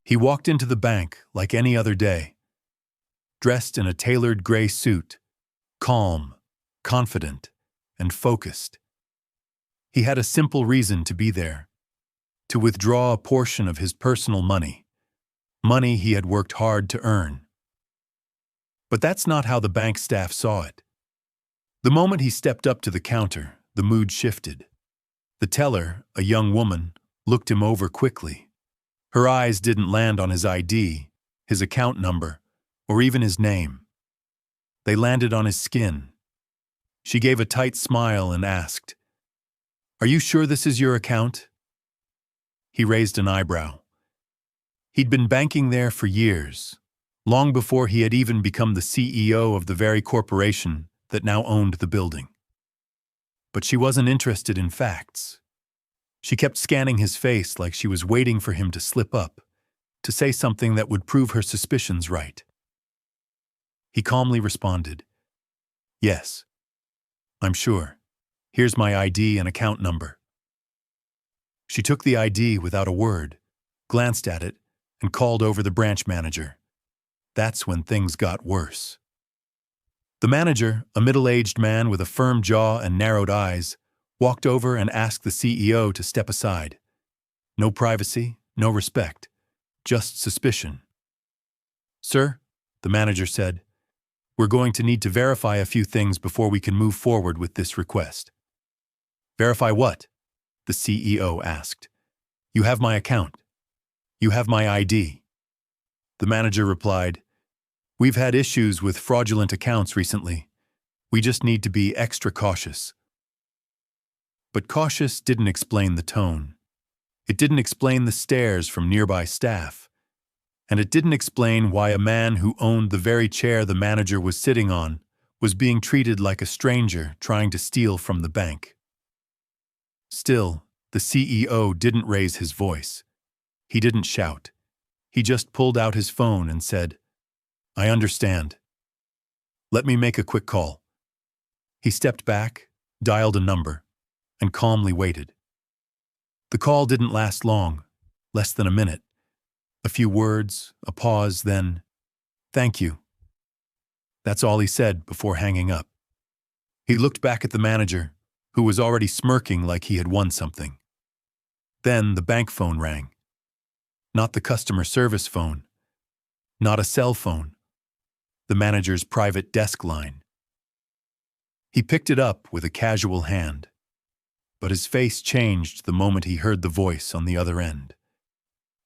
He walked into the bank like any other day, dressed in a tailored gray suit, calm, confident, and focused. He had a simple reason to be there: to withdraw a portion of his personal money he had worked hard to earn. But that's not how the bank staff saw it. The moment he stepped up to the counter, the mood shifted. The teller, a young woman, looked him over quickly. Her eyes didn't land on his ID, his account number, or even his name. They landed on his skin. She gave a tight smile and asked, "Are you sure this is your account?" He raised an eyebrow. He'd been banking there for years, long before he had even become the CEO of the very corporation that now owned the building. But she wasn't interested in facts. She kept scanning his face like she was waiting for him to slip up, to say something that would prove her suspicions right. He calmly responded, "Yes, I'm sure. Here's my ID and account number." She took the ID without a word, glanced at it, and called over the branch manager. That's when things got worse. The manager, a middle-aged man with a firm jaw and narrowed eyes, walked over and asked the CEO to step aside. No privacy, no respect, just suspicion. "Sir," the manager said, "we're going to need to verify a few things before we can move forward with this request." "Verify what?" the CEO asked. "You have my account. You have my ID." The manager replied, "We've had issues with fraudulent accounts recently. We just need to be extra cautious." But cautious didn't explain the tone. It didn't explain the stares from nearby staff. And it didn't explain why a man who owned the very chair the manager was sitting on was being treated like a stranger trying to steal from the bank. Still, the CEO didn't raise his voice. He didn't shout. He just pulled out his phone and said, "I understand. Let me make a quick call." He stepped back, dialed a number, and calmly waited. The call didn't last long, less than a minute. A few words, a pause, then, "Thank you." That's all he said before hanging up. He looked back at the manager, who was already smirking like he had won something. Then the bank phone rang. Not the customer service phone. Not a cell phone. The manager's private desk line. He picked it up with a casual hand, but his face changed the moment he heard the voice on the other end.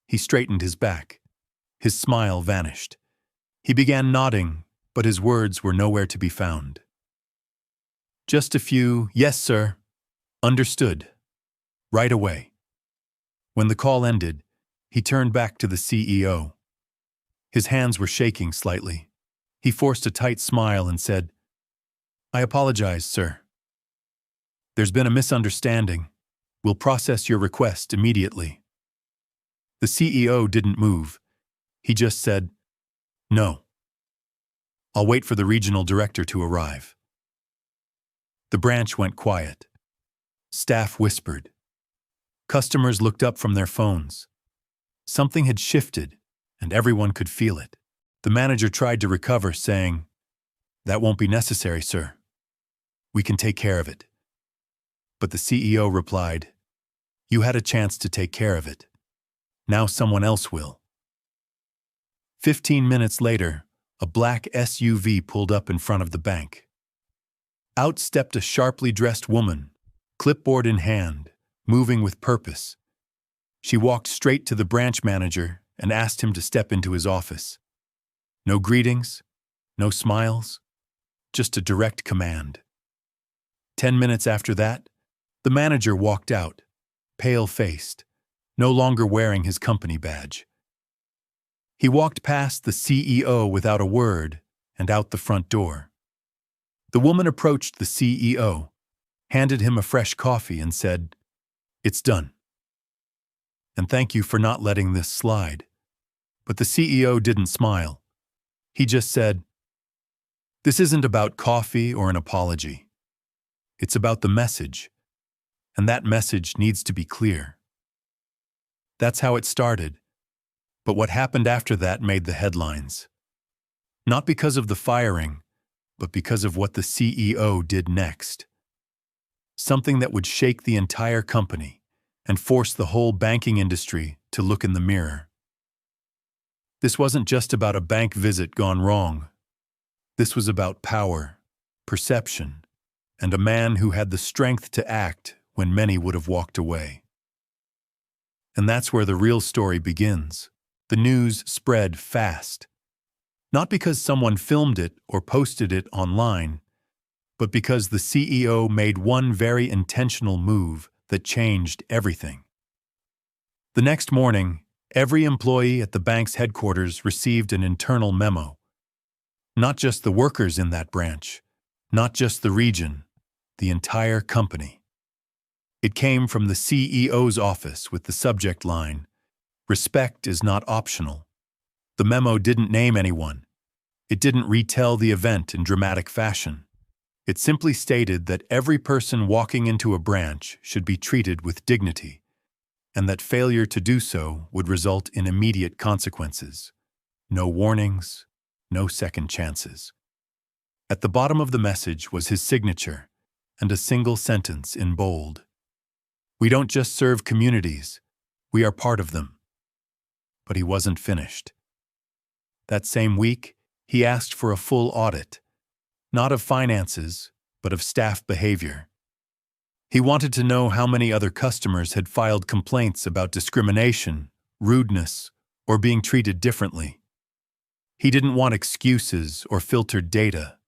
He straightened his back. His smile vanished. He began nodding, but his words were nowhere to be found. Just a few, "Yes, sir. Understood. Right away." When the call ended, he turned back to the CEO. His hands were shaking slightly. He forced a tight smile and said, "I apologize, sir. There's been a misunderstanding. We'll process your request immediately." The CEO didn't move. He just said, "No. I'll wait for the regional director to arrive." The branch went quiet. Staff whispered. Customers looked up from their phones. Something had shifted, and everyone could feel it. The manager tried to recover, saying, "That won't be necessary, sir. We can take care of it." But the CEO replied, "You had a chance to take care of it. Now someone else will." 15 minutes later, a black SUV pulled up in front of the bank. Out stepped a sharply dressed woman, clipboard in hand, moving with purpose. She walked straight to the branch manager and asked him to step into his office. No greetings, no smiles, just a direct command. 10 minutes after that, the manager walked out, pale-faced, no longer wearing his company badge. He walked past the CEO without a word and out the front door. The woman approached the CEO, handed him a fresh coffee and said, "It's done. And thank you for not letting this slide." But the CEO didn't smile. He just said, "This isn't about coffee or an apology. It's about the message, and that message needs to be clear." That's how it started. But what happened after that made the headlines. Not because of the firing, but because of what the CEO did next. Something that would shake the entire company and force the whole banking industry to look in the mirror. This wasn't just about a bank visit gone wrong. This was about power, perception, and a man who had the strength to act when many would have walked away. And that's where the real story begins. The news spread fast. Not because someone filmed it or posted it online, but because the CEO made one very intentional move that changed everything. The next morning, every employee at the bank's headquarters received an internal memo. Not just the workers in that branch, not just the region, the entire company. It came from the CEO's office with the subject line, "Respect is not optional." The memo didn't name anyone. It didn't retell the event in dramatic fashion. It simply stated that every person walking into a branch should be treated with dignity, and that failure to do so would result in immediate consequences. No warnings, no second chances. At the bottom of the message was his signature and a single sentence in bold. "We don't just serve communities, we are part of them." But he wasn't finished. That same week, he asked for a full audit, not of finances, but of staff behavior. He wanted to know how many other customers had filed complaints about discrimination, rudeness, or being treated differently. He didn't want excuses or filtered data.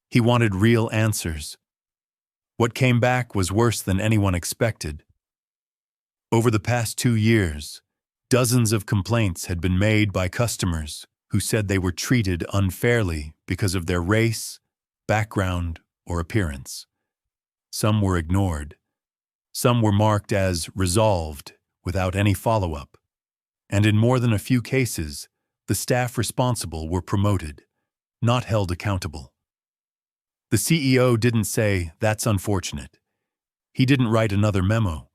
He wanted real answers. What came back was worse than anyone expected. Over the past 2 years, dozens of complaints had been made by customers who said they were treated unfairly because of their race, background, or appearance. Some were ignored. Some were marked as resolved without any follow-up. And in more than a few cases, the staff responsible were promoted, not held accountable. The CEO didn't say, "That's unfortunate." He didn't write another memo.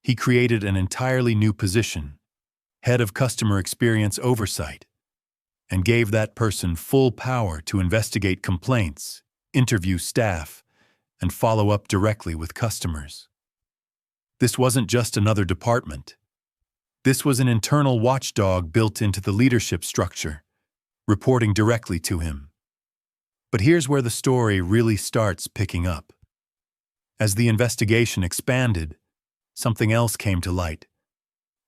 He created an entirely new position, Head of Customer Experience Oversight, and gave that person full power to investigate complaints, interview staff, and follow up directly with customers. This wasn't just another department. This was an internal watchdog built into the leadership structure, reporting directly to him. But here's where the story really starts picking up. As the investigation expanded, something else came to light,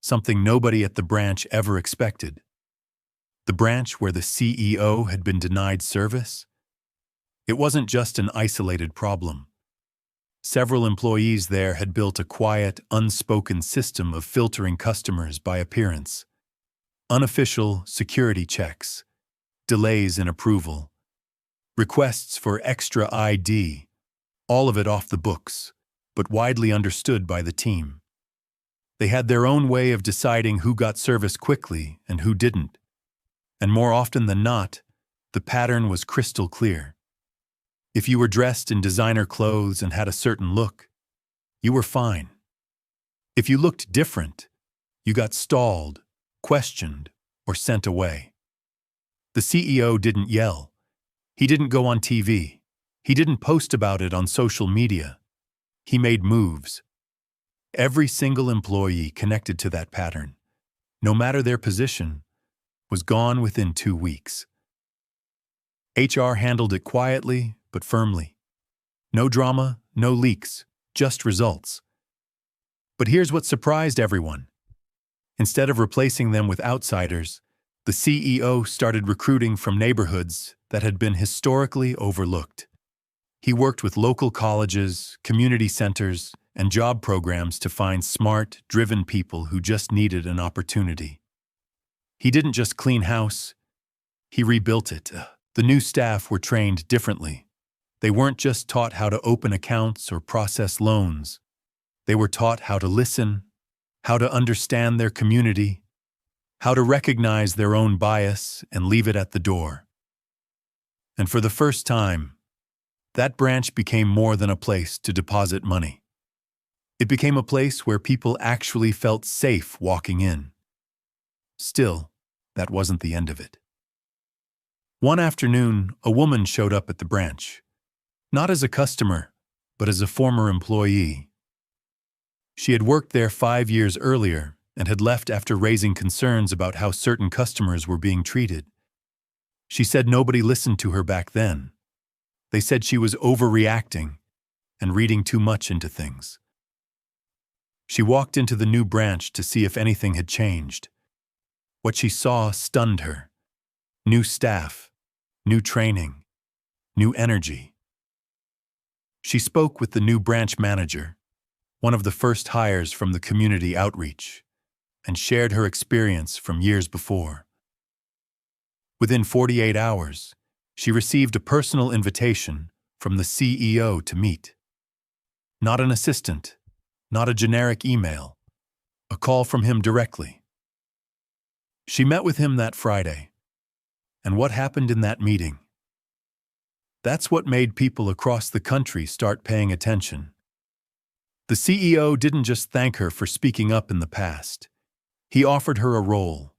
something nobody at the branch ever expected. The branch where the CEO had been denied service? It wasn't just an isolated problem. Several employees there had built a quiet, unspoken system of filtering customers by appearance. Unofficial security checks, delays in approval, requests for extra ID, all of it off the books, but widely understood by the team. They had their own way of deciding who got service quickly and who didn't. And more often than not, the pattern was crystal clear. If you were dressed in designer clothes and had a certain look, you were fine. If you looked different, you got stalled, questioned, or sent away. The CEO didn't yell. He didn't go on TV. He didn't post about it on social media. He made moves. Every single employee connected to that pattern, no matter their position, was gone within 2 weeks. HR handled it quietly but firmly. No drama, no leaks, just results. But here's what surprised everyone. Instead of replacing them with outsiders, the CEO started recruiting from neighborhoods that had been historically overlooked. He worked with local colleges, community centers, and job programs to find smart, driven people who just needed an opportunity. He didn't just clean house, he rebuilt it. The new staff were trained differently. They weren't just taught how to open accounts or process loans. They were taught how to listen, how to understand their community, how to recognize their own bias and leave it at the door. And for the first time, that branch became more than a place to deposit money. It became a place where people actually felt safe walking in. Still, that wasn't the end of it. One afternoon, a woman showed up at the branch, not as a customer, but as a former employee. She had worked there 5 years earlier and had left after raising concerns about how certain customers were being treated. She said nobody listened to her back then. They said she was overreacting and reading too much into things. She walked into the new branch to see if anything had changed. What she saw stunned her. New staff, new training, new energy. She spoke with the new branch manager, one of the first hires from the community outreach, and shared her experience from years before. Within 48 hours, she received a personal invitation from the CEO to meet. Not an assistant, not a generic email, a call from him directly. She met with him that Friday. And what happened in that meeting? That's what made people across the country start paying attention. The CEO didn't just thank her for speaking up in the past. He offered her a role.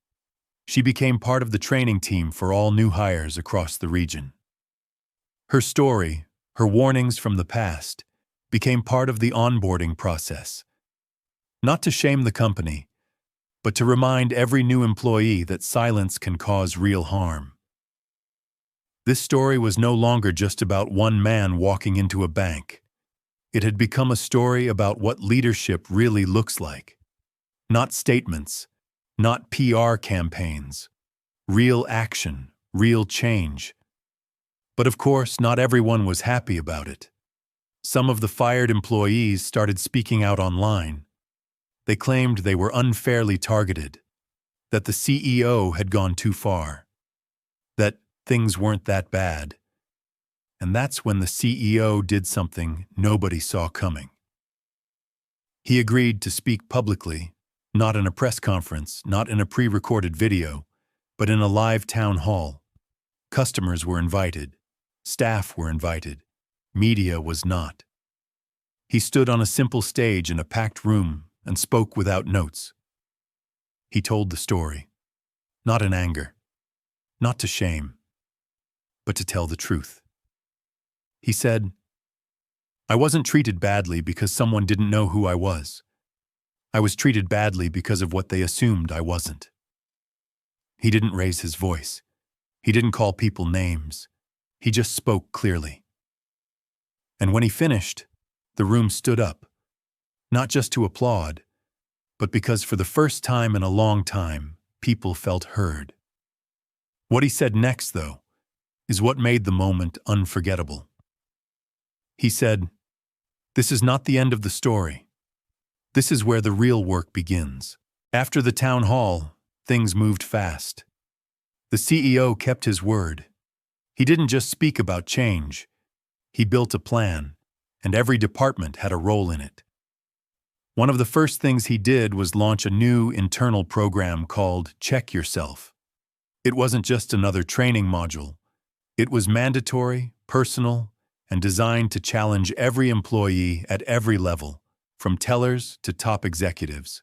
She became part of the training team for all new hires across the region. Her story, her warnings from the past, became part of the onboarding process. Not to shame the company, but to remind every new employee that silence can cause real harm. This story was no longer just about one man walking into a bank. It had become a story about what leadership really looks like. Not statements, not PR campaigns. Real action, real change. But of course, not everyone was happy about it. Some of the fired employees started speaking out online. They claimed they were unfairly targeted, that the CEO had gone too far, that things weren't that bad. And that's when the CEO did something nobody saw coming. He agreed to speak publicly, not in a press conference, not in a pre-recorded video, but in a live town hall. Customers were invited, staff were invited, media was not. He stood on a simple stage in a packed room and spoke without notes. He told the story, not in anger, not to shame, but to tell the truth. He said, "I wasn't treated badly because someone didn't know who I was. I was treated badly because of what they assumed I wasn't." He didn't raise his voice. He didn't call people names. He just spoke clearly. And when he finished, the room stood up, not just to applaud, but because for the first time in a long time, people felt heard. What he said next, though, is what made the moment unforgettable. He said, "This is not the end of the story. This is where the real work begins." After the town hall, things moved fast. The CEO kept his word. He didn't just speak about change. He built a plan, and every department had a role in it. One of the first things he did was launch a new internal program called Check Yourself. It wasn't just another training module. It was mandatory, personal, and designed to challenge every employee at every level, from tellers to top executives.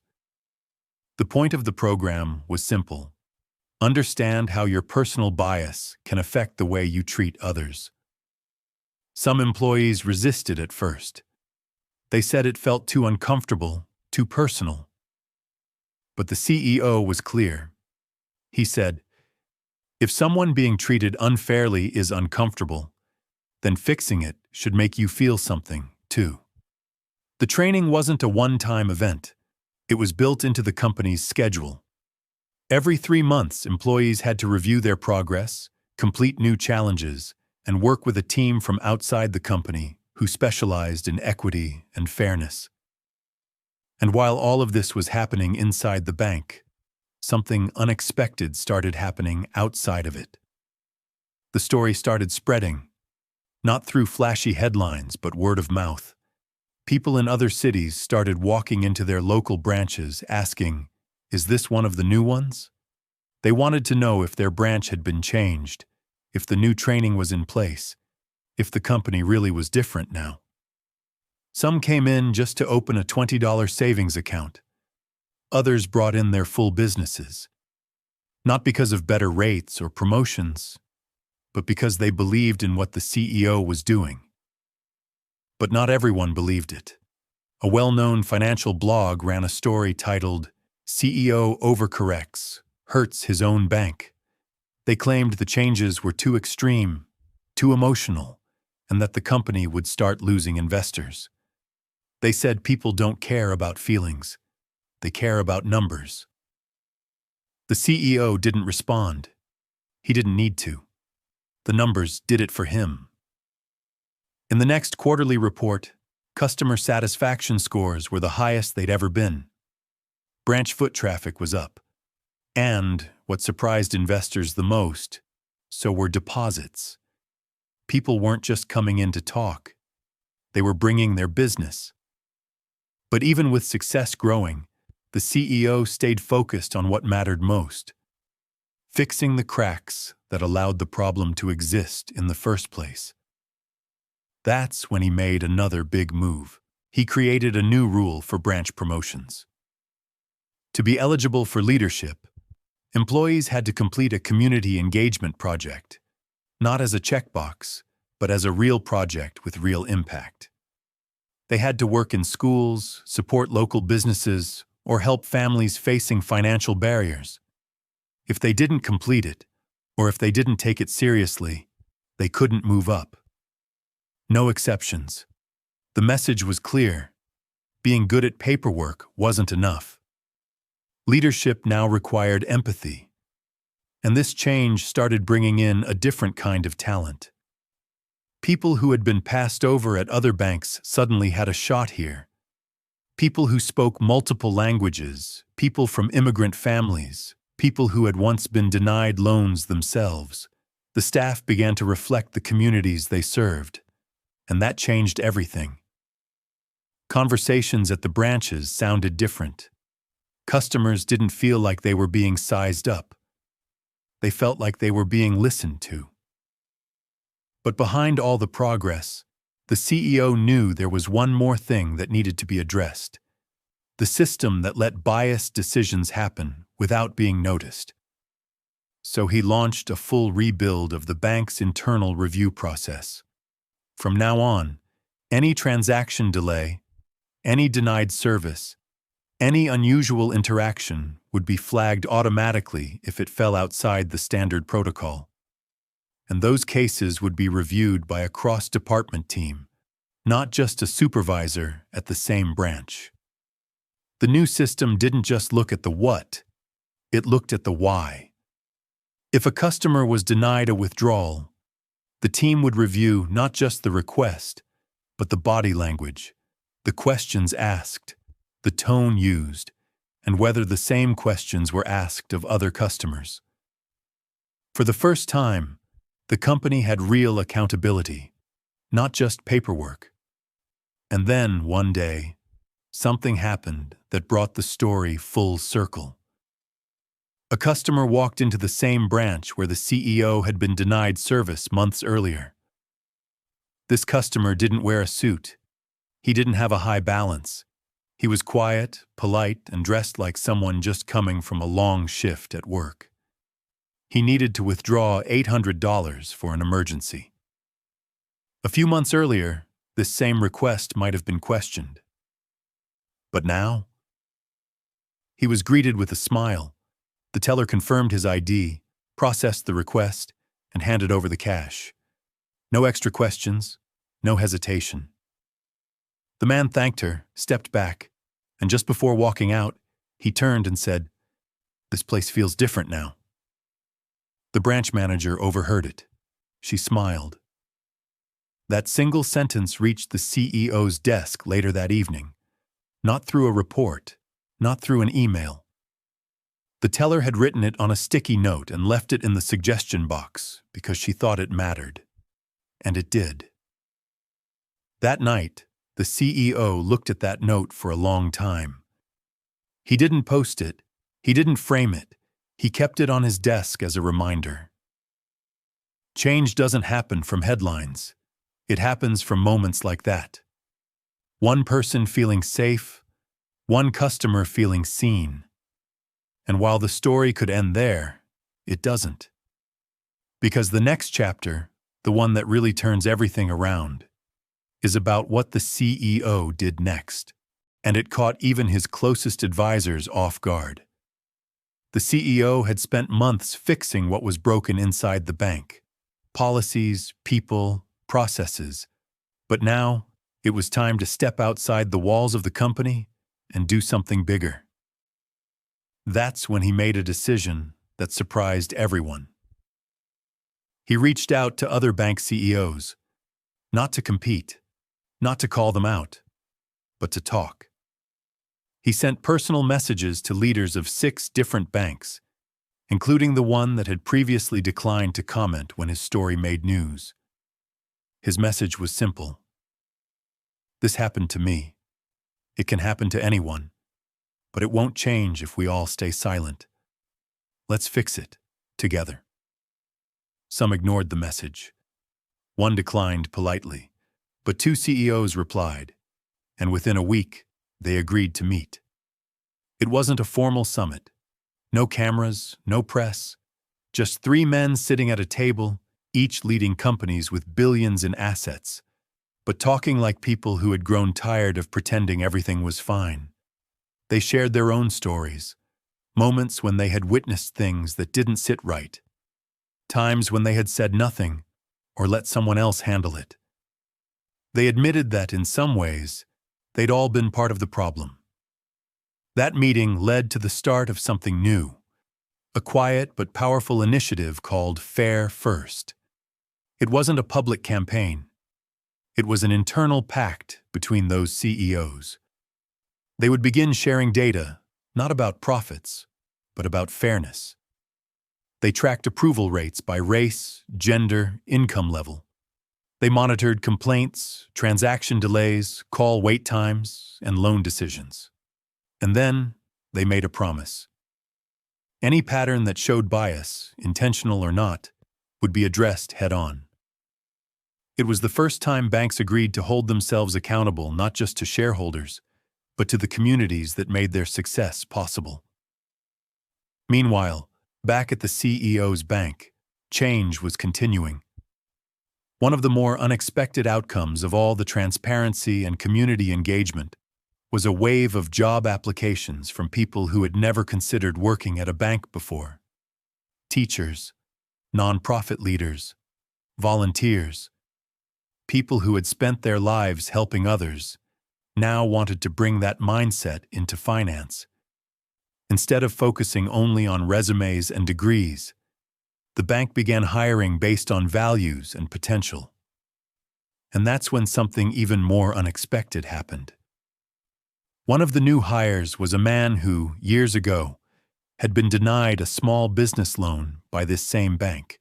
The point of the program was simple. Understand how your personal bias can affect the way you treat others. Some employees resisted at first. They said it felt too uncomfortable, too personal. But the CEO was clear. He said, "If someone being treated unfairly is uncomfortable, then fixing it should make you feel something, too." The training wasn't a one-time event. It was built into the company's schedule. Every 3 months, employees had to review their progress, complete new challenges, and work with a team from outside the company who specialized in equity and fairness. And while all of this was happening inside the bank, something unexpected started happening outside of it. The story started spreading, not through flashy headlines, but word of mouth. People in other cities started walking into their local branches asking, "Is this one of the new ones?" They wanted to know if their branch had been changed, if the new training was in place, if the company really was different now. Some came in just to open a $20 savings account. Others brought in their full businesses. Not because of better rates or promotions, but because they believed in what the CEO was doing. But not everyone believed it. A well-known financial blog ran a story titled, "CEO Overcorrects, Hurts His Own Bank." They claimed the changes were too extreme, too emotional, and that the company would start losing investors. They said people don't care about feelings. They care about numbers. The CEO didn't respond. He didn't need to. The numbers did it for him. In the next quarterly report, customer satisfaction scores were the highest they'd ever been. Branch foot traffic was up. And, what surprised investors the most, so were deposits. People weren't just coming in to talk. They were bringing their business. But even with success growing, the CEO stayed focused on what mattered most: fixing the cracks that allowed the problem to exist in the first place. That's when he made another big move. He created a new rule for branch promotions. To be eligible for leadership, employees had to complete a community engagement project, not as a checkbox, but as a real project with real impact. They had to work in schools, support local businesses, or help families facing financial barriers. If they didn't complete it, or if they didn't take it seriously, they couldn't move up. No exceptions. The message was clear. Being good at paperwork wasn't enough. Leadership now required empathy. And this change started bringing in a different kind of talent. People who had been passed over at other banks suddenly had a shot here. People who spoke multiple languages, people from immigrant families, people who had once been denied loans themselves. The staff began to reflect the communities they served, and that changed everything. Conversations at the branches sounded different. Customers didn't feel like they were being sized up. They felt like they were being listened to. But behind all the progress, the CEO knew there was one more thing that needed to be addressed: the system that let biased decisions happen without being noticed. So he launched a full rebuild of the bank's internal review process. From now on, any transaction delay, any denied service, any unusual interaction would be flagged automatically if it fell outside the standard protocol. And those cases would be reviewed by a cross-department team, not just a supervisor at the same branch. The new system didn't just look at the what, it looked at the why. If a customer was denied a withdrawal, the team would review not just the request, but the body language, the questions asked, the tone used, and whether the same questions were asked of other customers. For the first time, the company had real accountability, not just paperwork. And then, one day, something happened that brought the story full circle. A customer walked into the same branch where the CEO had been denied service months earlier. This customer didn't wear a suit. He didn't have a high balance. He was quiet, polite, and dressed like someone just coming from a long shift at work. He needed to withdraw $800 for an emergency. A few months earlier, this same request might have been questioned. But now? He was greeted with a smile. The teller confirmed his ID, processed the request, and handed over the cash. No extra questions, no hesitation. The man thanked her, stepped back, and just before walking out, he turned and said, "This place feels different now." The branch manager overheard it. She smiled. That single sentence reached the CEO's desk later that evening, not through a report, not through an email. The teller had written it on a sticky note and left it in the suggestion box because she thought it mattered. And it did. That night, the CEO looked at that note for a long time. He didn't post it. He didn't frame it. He kept it on his desk as a reminder. Change doesn't happen from headlines. It happens from moments like that. One person feeling safe, one customer feeling seen. And while the story could end there, it doesn't. Because the next chapter, the one that really turns everything around, is about what the CEO did next, and it caught even his closest advisors off guard. The CEO had spent months fixing what was broken inside the bank: policies, people, processes. But now, it was time to step outside the walls of the company and do something bigger. That's when he made a decision that surprised everyone. He reached out to other bank CEOs, not to compete, not to call them out, but to talk. He sent personal messages to leaders of 6 different banks, including the one that had previously declined to comment when his story made news. His message was simple. This happened to me. It can happen to anyone, but it won't change if we all stay silent. Let's fix it, together. Some ignored the message. One declined politely, but 2 CEOs replied, and within a week, they agreed to meet. It wasn't a formal summit. No cameras, no press, just 3 men sitting at a table, each leading companies with billions in assets, but talking like people who had grown tired of pretending everything was fine. They shared their own stories, moments when they had witnessed things that didn't sit right, times when they had said nothing or let someone else handle it. They admitted that, in some ways, they'd all been part of the problem. That meeting led to the start of something new, a quiet but powerful initiative called Fair First. It wasn't a public campaign. It was an internal pact between those CEOs. They would begin sharing data, not about profits, but about fairness. They tracked approval rates by race, gender, income level. They monitored complaints, transaction delays, call wait times, and loan decisions. And then they made a promise. Any pattern that showed bias, intentional or not, would be addressed head-on. It was the first time banks agreed to hold themselves accountable not just to shareholders, but to the communities that made their success possible. Meanwhile, back at the CEO's bank, change was continuing. One of the more unexpected outcomes of all the transparency and community engagement was a wave of job applications from people who had never considered working at a bank before. Teachers, nonprofit leaders, volunteers, people who had spent their lives helping others, now wanted to bring that mindset into finance. Instead of focusing only on resumes and degrees, the bank began hiring based on values and potential. And that's when something even more unexpected happened. One of the new hires was a man who, years ago, had been denied a small business loan by this same bank.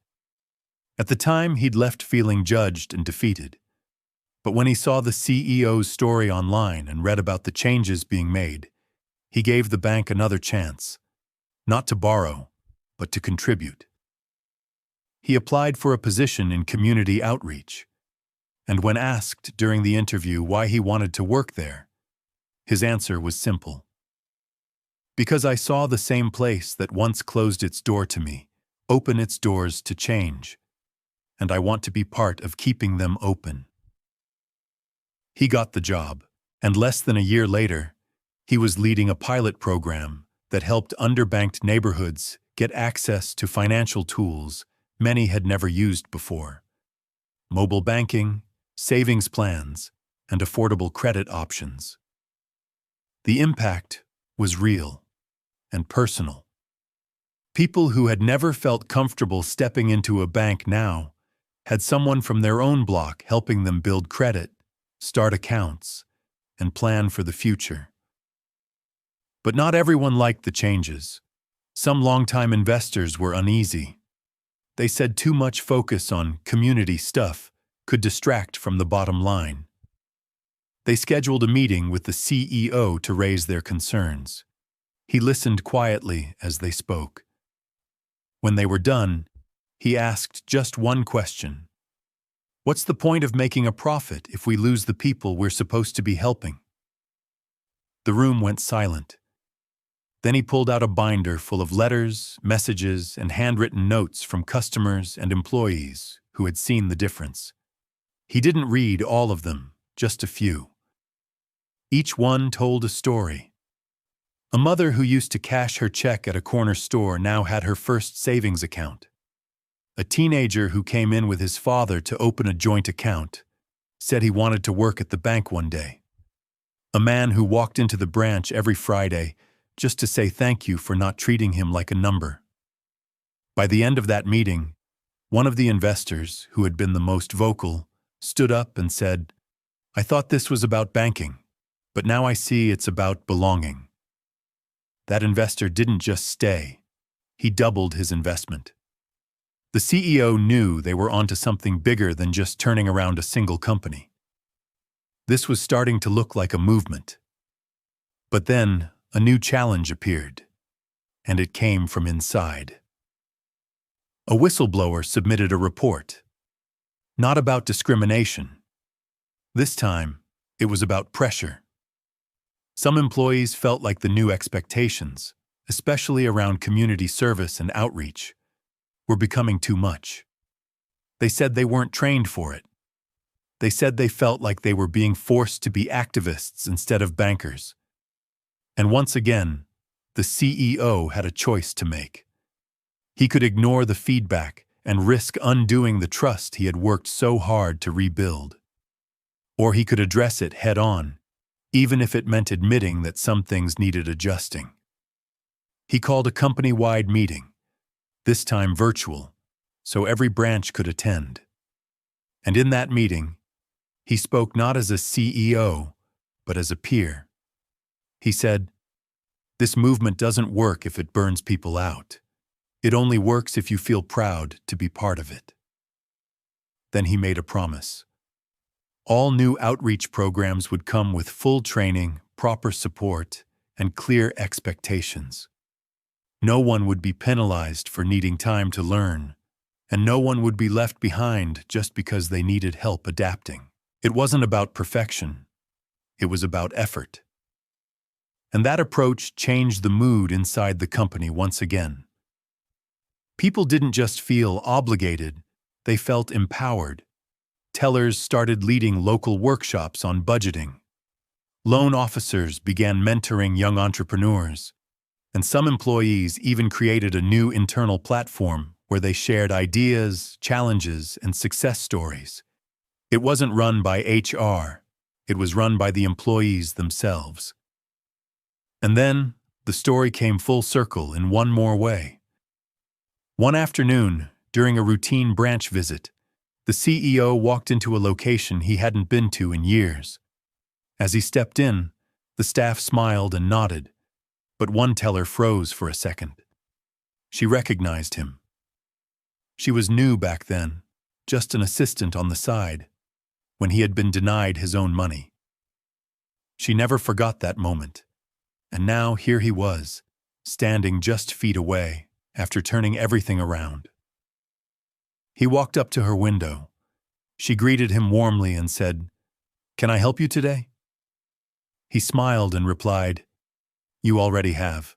At the time, he'd left feeling judged and defeated. But when he saw the CEO's story online and read about the changes being made, he gave the bank another chance, not to borrow, but to contribute. He applied for a position in community outreach, and when asked during the interview why he wanted to work there, his answer was simple. Because I saw the same place that once closed its door to me open its doors to change, and I want to be part of keeping them open. He got the job, and less than a year later, he was leading a pilot program that helped underbanked neighborhoods get access to financial tools many had never used before: mobile banking, savings plans, and affordable credit options. The impact was real and personal. People who had never felt comfortable stepping into a bank now had someone from their own block helping them build credit, start accounts, and plan for the future. But not everyone liked the changes. Some longtime investors were uneasy. They said too much focus on community stuff could distract from the bottom line. They scheduled a meeting with the CEO to raise their concerns. He listened quietly as they spoke. When they were done, he asked just one question. What's the point of making a profit if we lose the people we're supposed to be helping? The room went silent. Then he pulled out a binder full of letters, messages, and handwritten notes from customers and employees who had seen the difference. He didn't read all of them, just a few. Each one told a story. A mother who used to cash her check at a corner store now had her first savings account. A teenager who came in with his father to open a joint account said he wanted to work at the bank one day. A man who walked into the branch every Friday just to say thank you for not treating him like a number. By the end of that meeting, one of the investors, who had been the most vocal, stood up and said, "I thought this was about banking, but now I see it's about belonging." That investor didn't just stay, he doubled his investment. The CEO knew they were onto something bigger than just turning around a single company. This was starting to look like a movement. But then, a new challenge appeared, and it came from inside. A whistleblower submitted a report. Not about discrimination. This time, it was about pressure. Some employees felt like the new expectations, especially around community service and outreach, were becoming too much. They said they weren't trained for it. They said they felt like they were being forced to be activists instead of bankers. And once again, the CEO had a choice to make. He could ignore the feedback and risk undoing the trust he had worked so hard to rebuild. Or he could address it head-on, even if it meant admitting that some things needed adjusting. He called a company-wide meeting, this time virtual, so every branch could attend. And in that meeting, he spoke not as a CEO, but as a peer. He said, "This movement doesn't work if it burns people out. It only works if you feel proud to be part of it." Then he made a promise. All new outreach programs would come with full training, proper support, and clear expectations. No one would be penalized for needing time to learn, and no one would be left behind just because they needed help adapting. It wasn't about perfection. It was about effort. And that approach changed the mood inside the company once again. People didn't just feel obligated, they felt empowered. Tellers started leading local workshops on budgeting. Loan officers began mentoring young entrepreneurs, and some employees even created a new internal platform where they shared ideas, challenges, and success stories. It wasn't run by HR, it was run by the employees themselves. And then, the story came full circle in one more way. One afternoon, during a routine branch visit, the CEO walked into a location he hadn't been to in years. As he stepped in, the staff smiled and nodded, but one teller froze for a second. She recognized him. She was new back then, just an assistant on the side, when he had been denied his own money. She never forgot that moment. And now here he was, standing just feet away, after turning everything around. He walked up to her window. She greeted him warmly and said, "Can I help you today?" He smiled and replied, "You already have."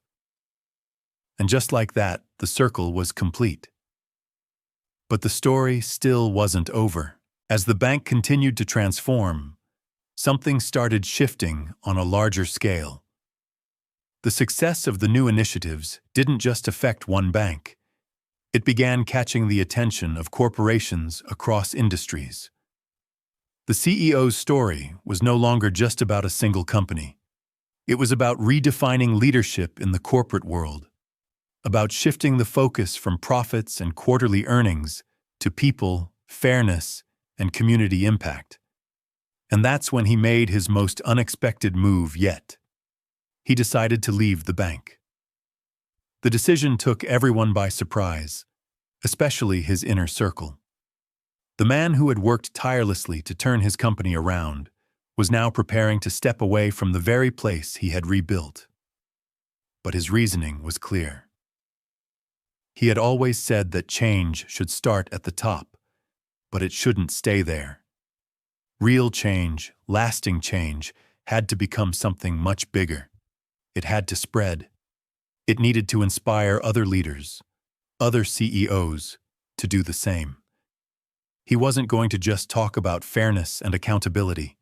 And just like that, the circle was complete. But the story still wasn't over. As the bank continued to transform, something started shifting on a larger scale. The success of the new initiatives didn't just affect one bank. It began catching the attention of corporations across industries. The CEO's story was no longer just about a single company. It was about redefining leadership in the corporate world, about shifting the focus from profits and quarterly earnings to people, fairness, and community impact. And that's when he made his most unexpected move yet. He decided to leave the bank. The decision took everyone by surprise, especially his inner circle. The man who had worked tirelessly to turn his company around was now preparing to step away from the very place he had rebuilt. But his reasoning was clear. He had always said that change should start at the top, but it shouldn't stay there. Real change, lasting change, had to become something much bigger. It had to spread. It needed to inspire other leaders, other CEOs, to do the same. He wasn't going to just talk about fairness and accountability.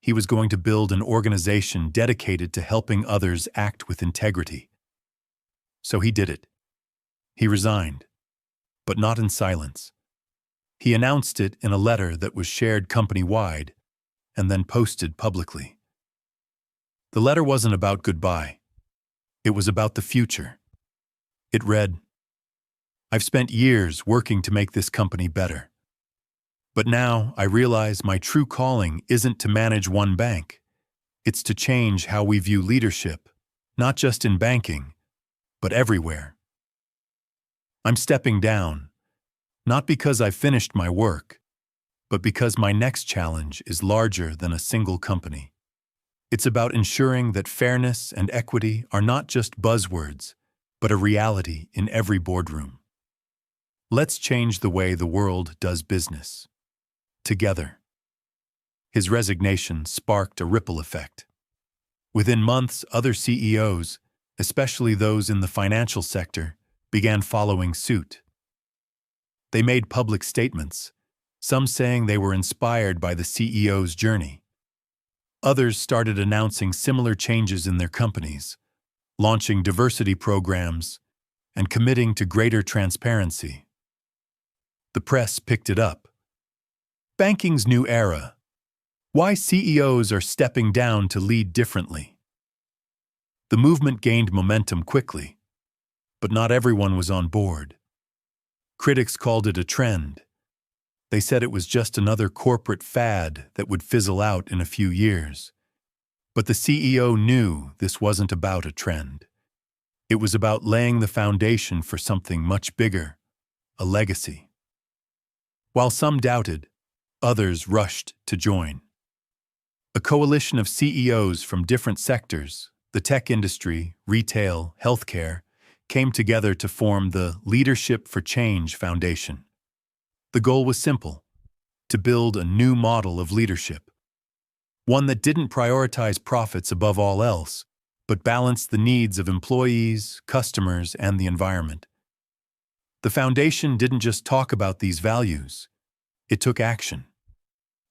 He was going to build an organization dedicated to helping others act with integrity. So he did it. He resigned, but not in silence. He announced it in a letter that was shared company-wide and then posted publicly. The letter wasn't about goodbye. It was about the future. It read, "I've spent years working to make this company better. But now I realize my true calling isn't to manage one bank. It's to change how we view leadership, not just in banking, but everywhere. I'm stepping down, not because I've finished my work, but because my next challenge is larger than a single company. It's about ensuring that fairness and equity are not just buzzwords, but a reality in every boardroom. Let's change the way the world does business. Together." His resignation sparked a ripple effect. Within months, other CEOs, especially those in the financial sector, began following suit. They made public statements, some saying they were inspired by the CEO's journey. Others started announcing similar changes in their companies, launching diversity programs, and committing to greater transparency. The press picked it up. Banking's new era. Why CEOs are stepping down to lead differently. The movement gained momentum quickly, but not everyone was on board. Critics called it a trend. They said it was just another corporate fad that would fizzle out in a few years. But the CEO knew this wasn't about a trend. It was about laying the foundation for something much bigger, a legacy. While some doubted, others rushed to join. A coalition of CEOs from different sectors, the tech industry, retail, healthcare, came together to form the Leadership for Change Foundation. The goal was simple: to build a new model of leadership. One that didn't prioritize profits above all else, but balanced the needs of employees, customers, and the environment. The foundation didn't just talk about these values. It took action.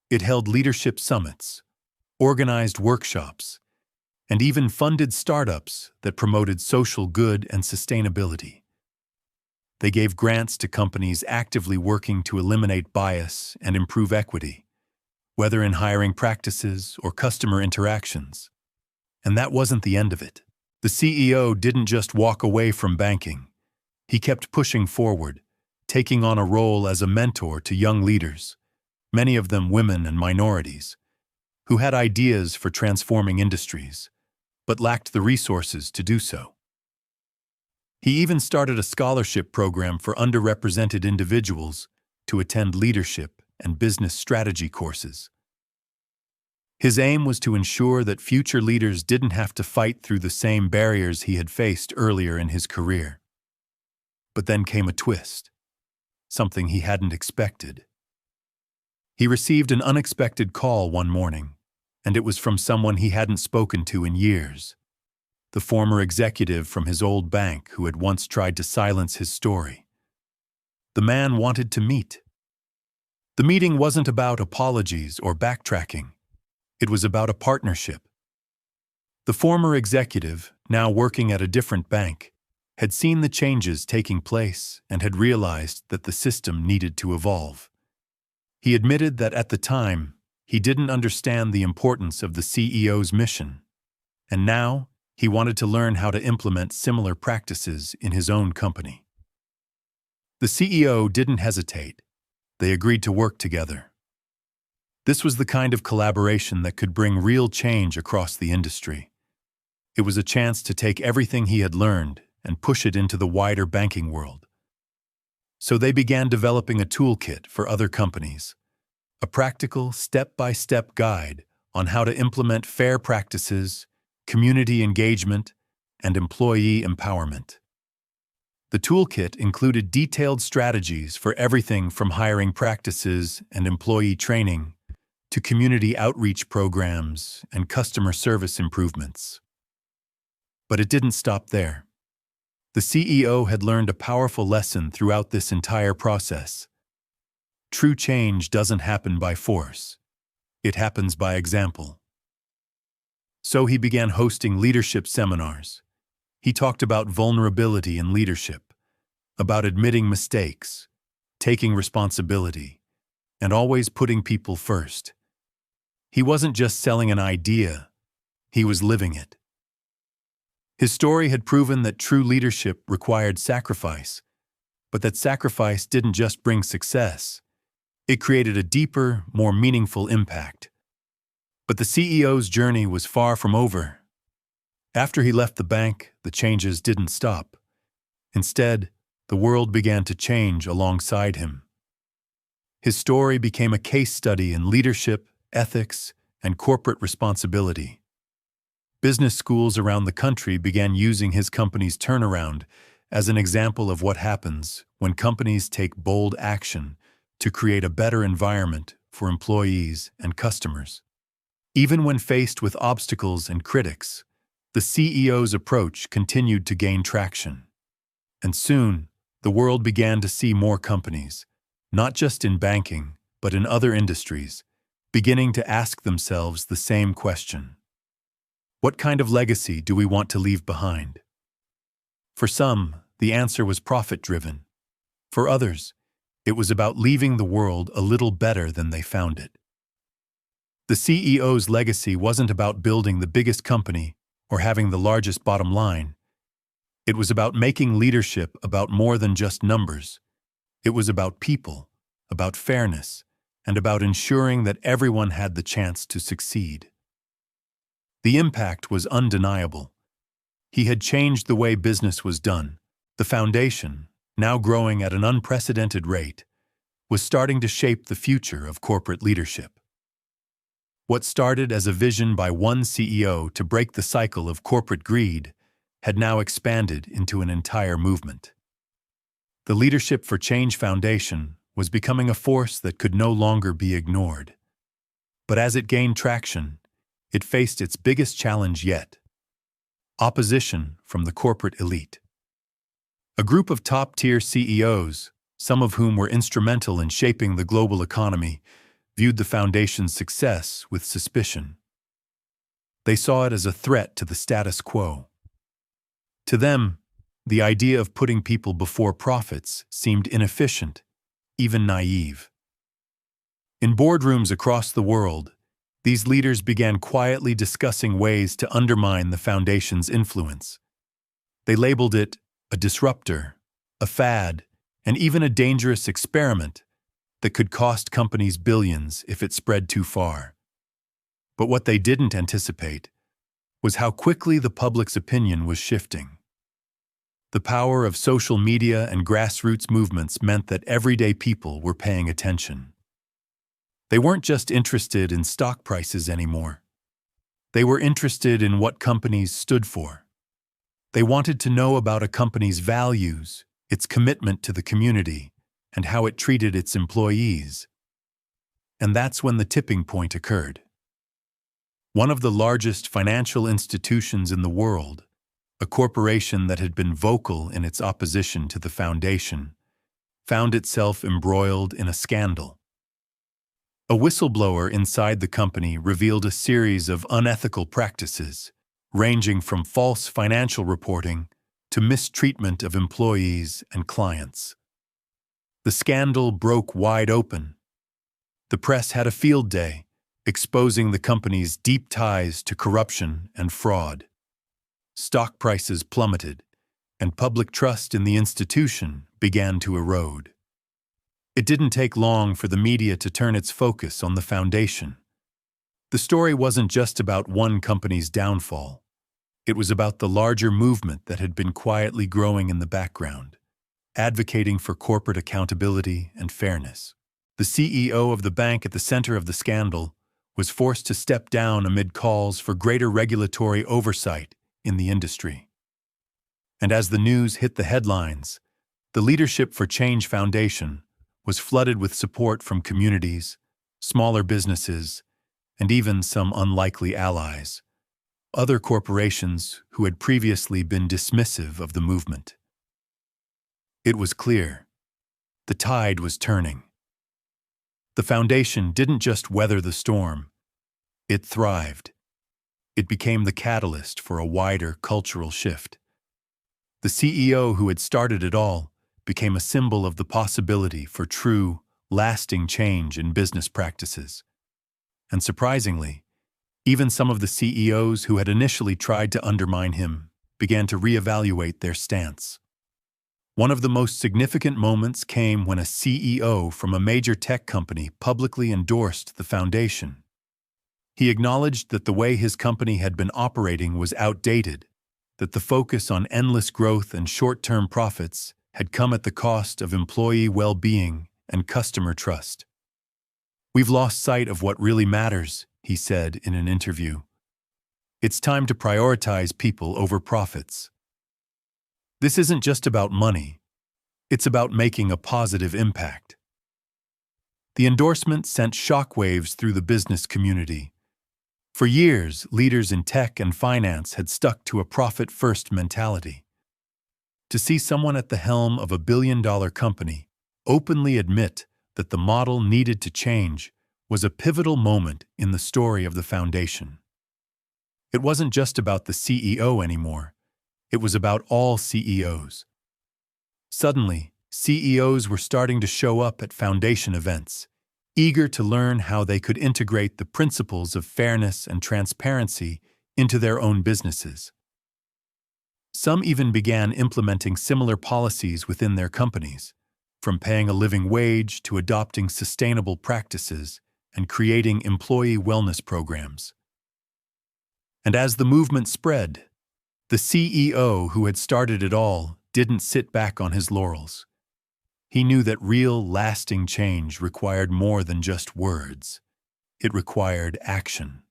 It held leadership summits, organized workshops, and even funded startups that promoted social good and sustainability. They gave grants to companies actively working to eliminate bias and improve equity, whether in hiring practices or customer interactions. And that wasn't the end of it. The CEO didn't just walk away from banking. He kept pushing forward, taking on a role as a mentor to young leaders, many of them women and minorities, who had ideas for transforming industries, but lacked the resources to do so. He even started a scholarship program for underrepresented individuals to attend leadership and business strategy courses. His aim was to ensure that future leaders didn't have to fight through the same barriers he had faced earlier in his career. But then came a twist, something he hadn't expected. He received an unexpected call one morning, and it was from someone he hadn't spoken to in years, the former executive from his old bank who had once tried to silence his story. The man wanted to meet. The meeting wasn't about apologies or backtracking. It was about a partnership. The former executive, now working at a different bank, had seen the changes taking place and had realized that the system needed to evolve. He admitted that at the time, he didn't understand the importance of the CEO's mission, and now he wanted to learn how to implement similar practices in his own company. The CEO didn't hesitate. They agreed to work together. This was the kind of collaboration that could bring real change across the industry. It was a chance to take everything he had learned and push it into the wider banking world. So they began developing a toolkit for other companies, a practical step-by-step guide on how to implement fair practices, community engagement, and employee empowerment. The toolkit included detailed strategies for everything from hiring practices and employee training to community outreach programs and customer service improvements. But it didn't stop there. The CEO had learned a powerful lesson throughout this entire process. True change doesn't happen by force. It happens by example. So he began hosting leadership seminars. He talked about vulnerability in leadership, about admitting mistakes, taking responsibility, and always putting people first. He wasn't just selling an idea, he was living it. His story had proven that true leadership required sacrifice, but that sacrifice didn't just bring success. It created a deeper, more meaningful impact. But the CEO's journey was far from over. After he left the bank, the changes didn't stop. Instead, the world began to change alongside him. His story became a case study in leadership, ethics, and corporate responsibility. Business schools around the country began using his company's turnaround as an example of what happens when companies take bold action to create a better environment for employees and customers. Even when faced with obstacles and critics, the CEO's approach continued to gain traction. And soon, the world began to see more companies, not just in banking, but in other industries, beginning to ask themselves the same question. What kind of legacy do we want to leave behind? For some, the answer was profit-driven. For others, it was about leaving the world a little better than they found it. The CEO's legacy wasn't about building the biggest company or having the largest bottom line. It was about making leadership about more than just numbers. It was about people, about fairness, and about ensuring that everyone had the chance to succeed. The impact was undeniable. He had changed the way business was done. The foundation, now growing at an unprecedented rate, was starting to shape the future of corporate leadership. What started as a vision by one CEO to break the cycle of corporate greed had now expanded into an entire movement. The Leadership for Change Foundation was becoming a force that could no longer be ignored. But as it gained traction, it faced its biggest challenge yet: opposition from the corporate elite. A group of top-tier CEOs, some of whom were instrumental in shaping the global economy, viewed the foundation's success with suspicion. They saw it as a threat to the status quo. To them, the idea of putting people before profits seemed inefficient, even naive. In boardrooms across the world, these leaders began quietly discussing ways to undermine the foundation's influence. They labeled it a disruptor, a fad, and even a dangerous experiment that could cost companies billions if it spread too far. But what they didn't anticipate was how quickly the public's opinion was shifting. The power of social media and grassroots movements meant that everyday people were paying attention. They weren't just interested in stock prices anymore. They were interested in what companies stood for. They wanted to know about a company's values, its commitment to the community, and how it treated its employees. And that's when the tipping point occurred. One of the largest financial institutions in the world, a corporation that had been vocal in its opposition to the foundation, found itself embroiled in a scandal. A whistleblower inside the company revealed a series of unethical practices, ranging from false financial reporting to mistreatment of employees and clients. The scandal broke wide open. The press had a field day, exposing the company's deep ties to corruption and fraud. Stock prices plummeted, and public trust in the institution began to erode. It didn't take long for the media to turn its focus on the foundation. The story wasn't just about one company's downfall. It was about the larger movement that had been quietly growing in the background, advocating for corporate accountability and fairness. The CEO of the bank at the center of the scandal was forced to step down amid calls for greater regulatory oversight in the industry. And as the news hit the headlines, the Leadership for Change Foundation was flooded with support from communities, smaller businesses, and even some unlikely allies, other corporations who had previously been dismissive of the movement. It was clear. The tide was turning. The foundation didn't just weather the storm, it thrived. It became the catalyst for a wider cultural shift. The CEO who had started it all became a symbol of the possibility for true, lasting change in business practices. And surprisingly, even some of the CEOs who had initially tried to undermine him began to reevaluate their stance. One of the most significant moments came when a CEO from a major tech company publicly endorsed the foundation. He acknowledged that the way his company had been operating was outdated, that the focus on endless growth and short-term profits had come at the cost of employee well-being and customer trust. "We've lost sight of what really matters," he said in an interview. "It's time to prioritize people over profits. This isn't just about money, it's about making a positive impact." The endorsement sent shockwaves through the business community. For years, leaders in tech and finance had stuck to a profit-first mentality. To see someone at the helm of a billion-dollar company openly admit that the model needed to change was a pivotal moment in the story of the foundation. It wasn't just about the CEO anymore. It was about all CEOs. Suddenly, CEOs were starting to show up at foundation events, eager to learn how they could integrate the principles of fairness and transparency into their own businesses. Some even began implementing similar policies within their companies, from paying a living wage to adopting sustainable practices and creating employee wellness programs. And as the movement spread, the CEO who had started it all didn't sit back on his laurels. He knew that real, lasting change required more than just words. It required action.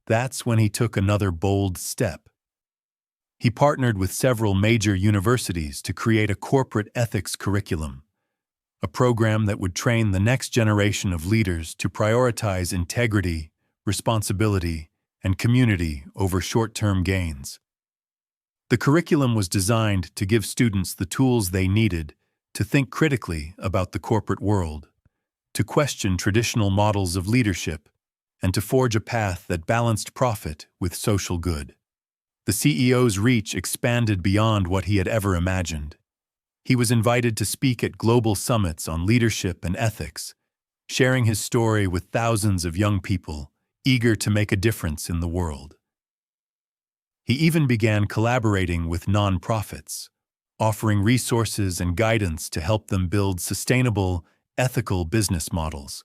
That's when he took another bold step. He partnered with several major universities to create a corporate ethics curriculum, a program that would train the next generation of leaders to prioritize integrity, responsibility, and community over short-term gains. The curriculum was designed to give students the tools they needed to think critically about the corporate world, to question traditional models of leadership, and to forge a path that balanced profit with social good. The CEO's reach expanded beyond what he had ever imagined. He was invited to speak at global summits on leadership and ethics, sharing his story with thousands of young people eager to make a difference in the world. He even began collaborating with nonprofits, offering resources and guidance to help them build sustainable, ethical business models.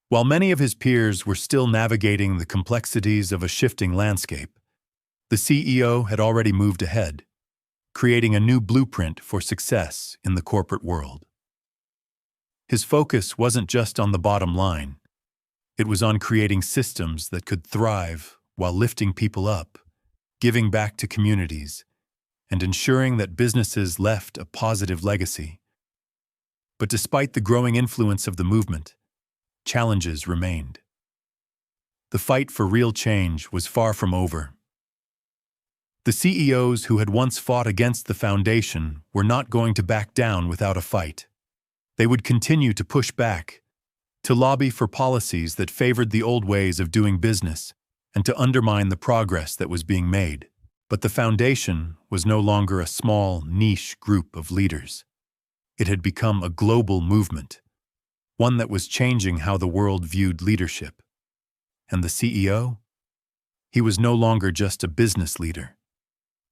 While many of his peers were still navigating the complexities of a shifting landscape, the CEO had already moved ahead, creating a new blueprint for success in the corporate world. His focus wasn't just on the bottom line. It was on creating systems that could thrive while lifting people up, giving back to communities, and ensuring that businesses left a positive legacy. But despite the growing influence of the movement, challenges remained. The fight for real change was far from over. The CEOs who had once fought against the foundation were not going to back down without a fight. They would continue to push back, to lobby for policies that favored the old ways of doing business, and to undermine the progress that was being made. But the foundation was no longer a small, niche group of leaders. It had become a global movement, one that was changing how the world viewed leadership. And the CEO? He was no longer just a business leader.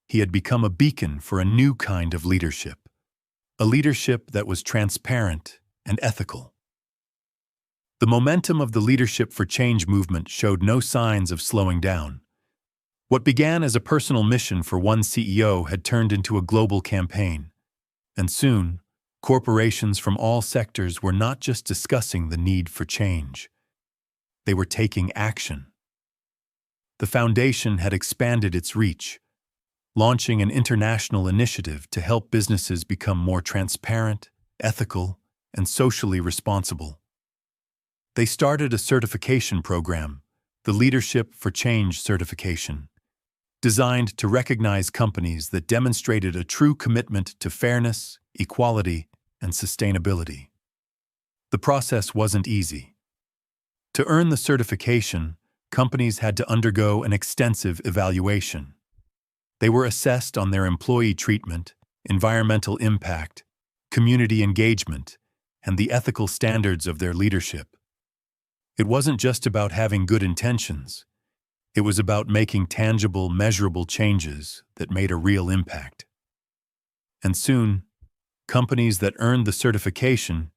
He had become a beacon for a new kind of leadership, a leadership that was transparent and ethical. The momentum of the Leadership for Change movement showed no signs of slowing down. What began as a personal mission for one CEO had turned into a global campaign, and soon, corporations from all sectors were not just discussing the need for change. They were taking action. The foundation had expanded its reach, launching an international initiative to help businesses become more transparent, ethical, and socially responsible. They started a certification program, the Leadership for Change certification, designed to recognize companies that demonstrated a true commitment to fairness, equality, and sustainability. The process wasn't easy. To earn the certification, companies had to undergo an extensive evaluation. They were assessed on their employee treatment, environmental impact, community engagement, and the ethical standards of their leadership. It wasn't just about having good intentions. It was about making tangible, measurable changes that made a real impact. And soon, companies that earned the certification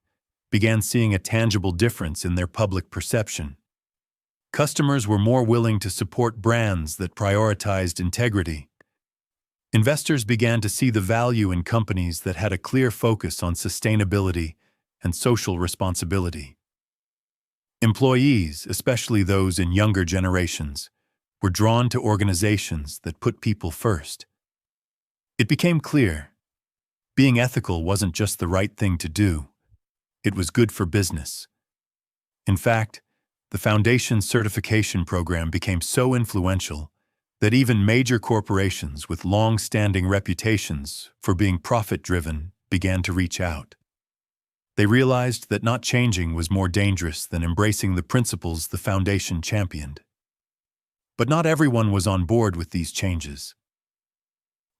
began seeing a tangible difference in their public perception. Customers were more willing to support brands that prioritized integrity. Investors began to see the value in companies that had a clear focus on sustainability and social responsibility. Employees, especially those in younger generations, were drawn to organizations that put people first. It became clear, being ethical wasn't just the right thing to do, it was good for business. In fact, the Foundation's certification program became so influential that even major corporations with long-standing reputations for being profit-driven began to reach out. They realized that not changing was more dangerous than embracing the principles the Foundation championed. But not everyone was on board with these changes.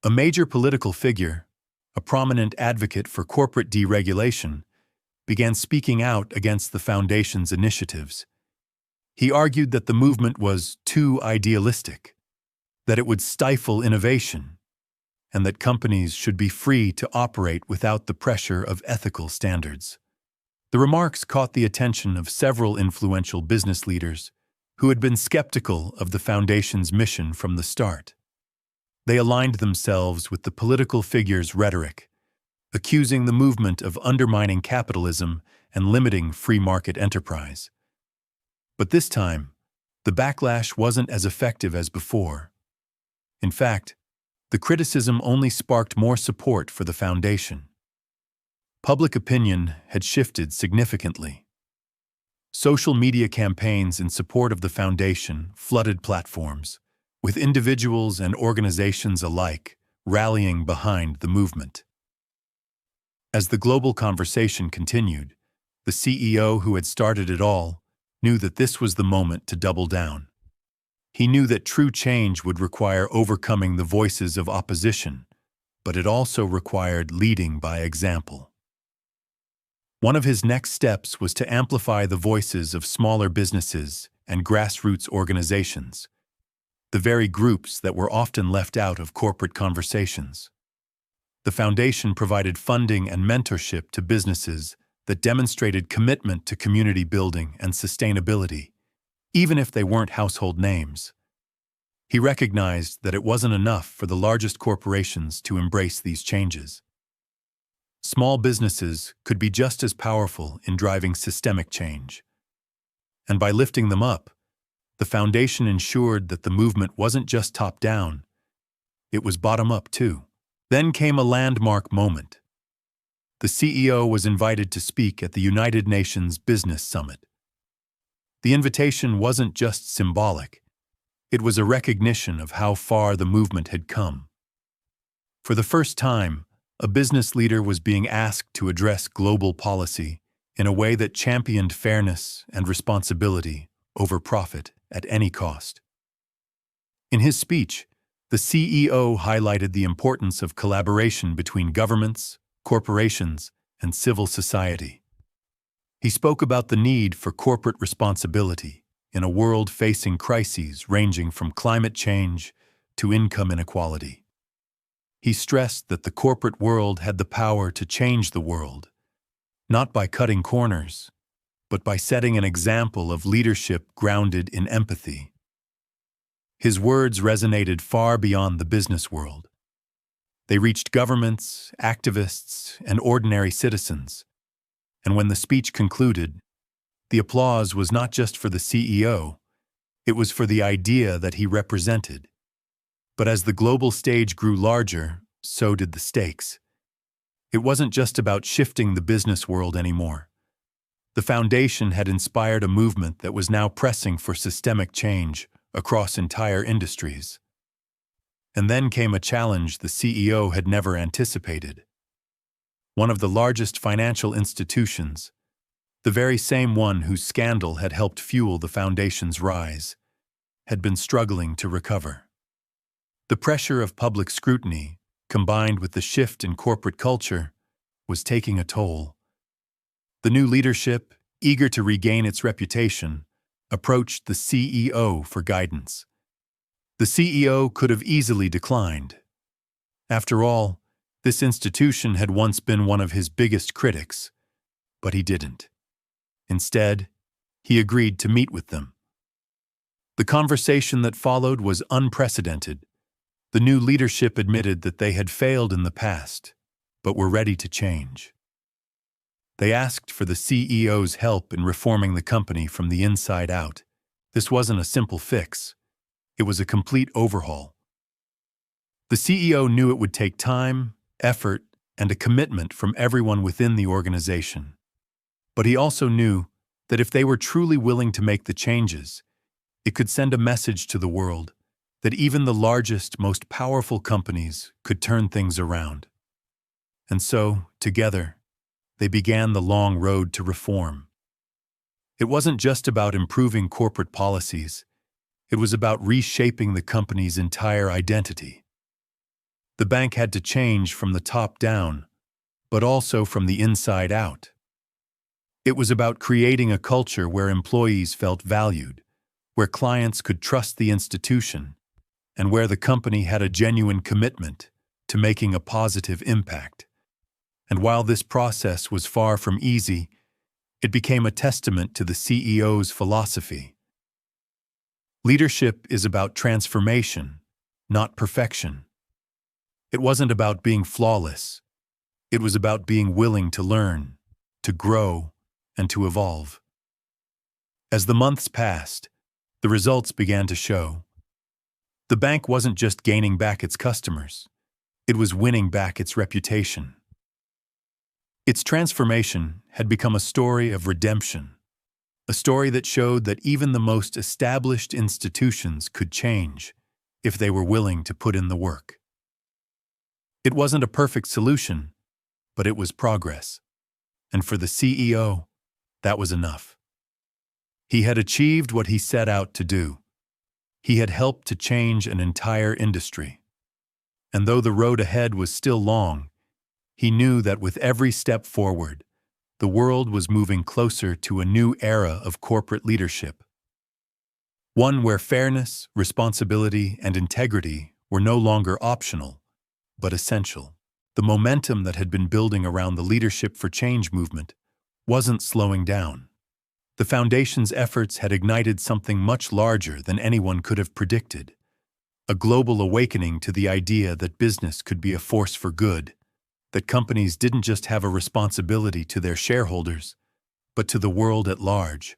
A major political figure, a prominent advocate for corporate deregulation, began speaking out against the Foundation's initiatives. He argued that the movement was too idealistic, that it would stifle innovation, and that companies should be free to operate without the pressure of ethical standards. The remarks caught the attention of several influential business leaders who had been skeptical of the Foundation's mission from the start. They aligned themselves with the political figure's rhetoric, accusing the movement of undermining capitalism and limiting free market enterprise. But this time, the backlash wasn't as effective as before. In fact, the criticism only sparked more support for the Foundation. Public opinion had shifted significantly. Social media campaigns in support of the Foundation flooded platforms, with individuals and organizations alike rallying behind the movement. As the global conversation continued, the CEO who had started it all knew that this was the moment to double down. He knew that true change would require overcoming the voices of opposition, but it also required leading by example. One of his next steps was to amplify the voices of smaller businesses and grassroots organizations, the very groups that were often left out of corporate conversations. The Foundation provided funding and mentorship to businesses that demonstrated commitment to community building and sustainability, even if they weren't household names. He recognized that it wasn't enough for the largest corporations to embrace these changes. Small businesses could be just as powerful in driving systemic change. And by lifting them up, the Foundation ensured that the movement wasn't just top-down, it was bottom-up too. Then came a landmark moment. The CEO was invited to speak at the United Nations Business Summit. The invitation wasn't just symbolic, it was a recognition of how far the movement had come. For the first time, a business leader was being asked to address global policy in a way that championed fairness and responsibility over profit at any cost. In his speech, the CEO highlighted the importance of collaboration between governments, corporations, and civil society. He spoke about the need for corporate responsibility in a world facing crises ranging from climate change to income inequality. He stressed that the corporate world had the power to change the world, not by cutting corners, but by setting an example of leadership grounded in empathy. His words resonated far beyond the business world. They reached governments, activists, and ordinary citizens. And when the speech concluded, the applause was not just for the CEO, it was for the idea that he represented. But as the global stage grew larger, so did the stakes. It wasn't just about shifting the business world anymore. The Foundation had inspired a movement that was now pressing for systemic change across entire industries. And then came a challenge the CEO had never anticipated. One of the largest financial institutions, the very same one whose scandal had helped fuel the foundation's rise, had been struggling to recover. The pressure of public scrutiny, combined with the shift in corporate culture, was taking a toll. The new leadership, eager to regain its reputation, approached the CEO for guidance. The CEO could have easily declined. After all, this institution had once been one of his biggest critics, but he didn't. Instead, he agreed to meet with them. The conversation that followed was unprecedented. The new leadership admitted that they had failed in the past, but were ready to change. They asked for the CEO's help in reforming the company from the inside out. This wasn't a simple fix. It was a complete overhaul. The CEO knew it would take time, effort, and a commitment from everyone within the organization. But he also knew that if they were truly willing to make the changes, it could send a message to the world that even the largest, most powerful companies could turn things around. And so, together, they began the long road to reform. It wasn't just about improving corporate policies. It was about reshaping the company's entire identity. The bank had to change from the top down, but also from the inside out. It was about creating a culture where employees felt valued, where clients could trust the institution, and where the company had a genuine commitment to making a positive impact. And while this process was far from easy, it became a testament to the CEO's philosophy. Leadership is about transformation, not perfection. It wasn't about being flawless. It was about being willing to learn, to grow, and to evolve. As the months passed, the results began to show. The bank wasn't just gaining back its customers. It was winning back its reputation. Its transformation had become a story of redemption, a story that showed that even the most established institutions could change if they were willing to put in the work. It wasn't a perfect solution, but it was progress. And for the CEO, that was enough. He had achieved what he set out to do. He had helped to change an entire industry. And though the road ahead was still long, he knew that with every step forward, the world was moving closer to a new era of corporate leadership. One where fairness, responsibility, and integrity were no longer optional, but essential. The momentum that had been building around the Leadership for Change movement wasn't slowing down. The Foundation's efforts had ignited something much larger than anyone could have predicted, a global awakening to the idea that business could be a force for good, that companies didn't just have a responsibility to their shareholders, but to the world at large.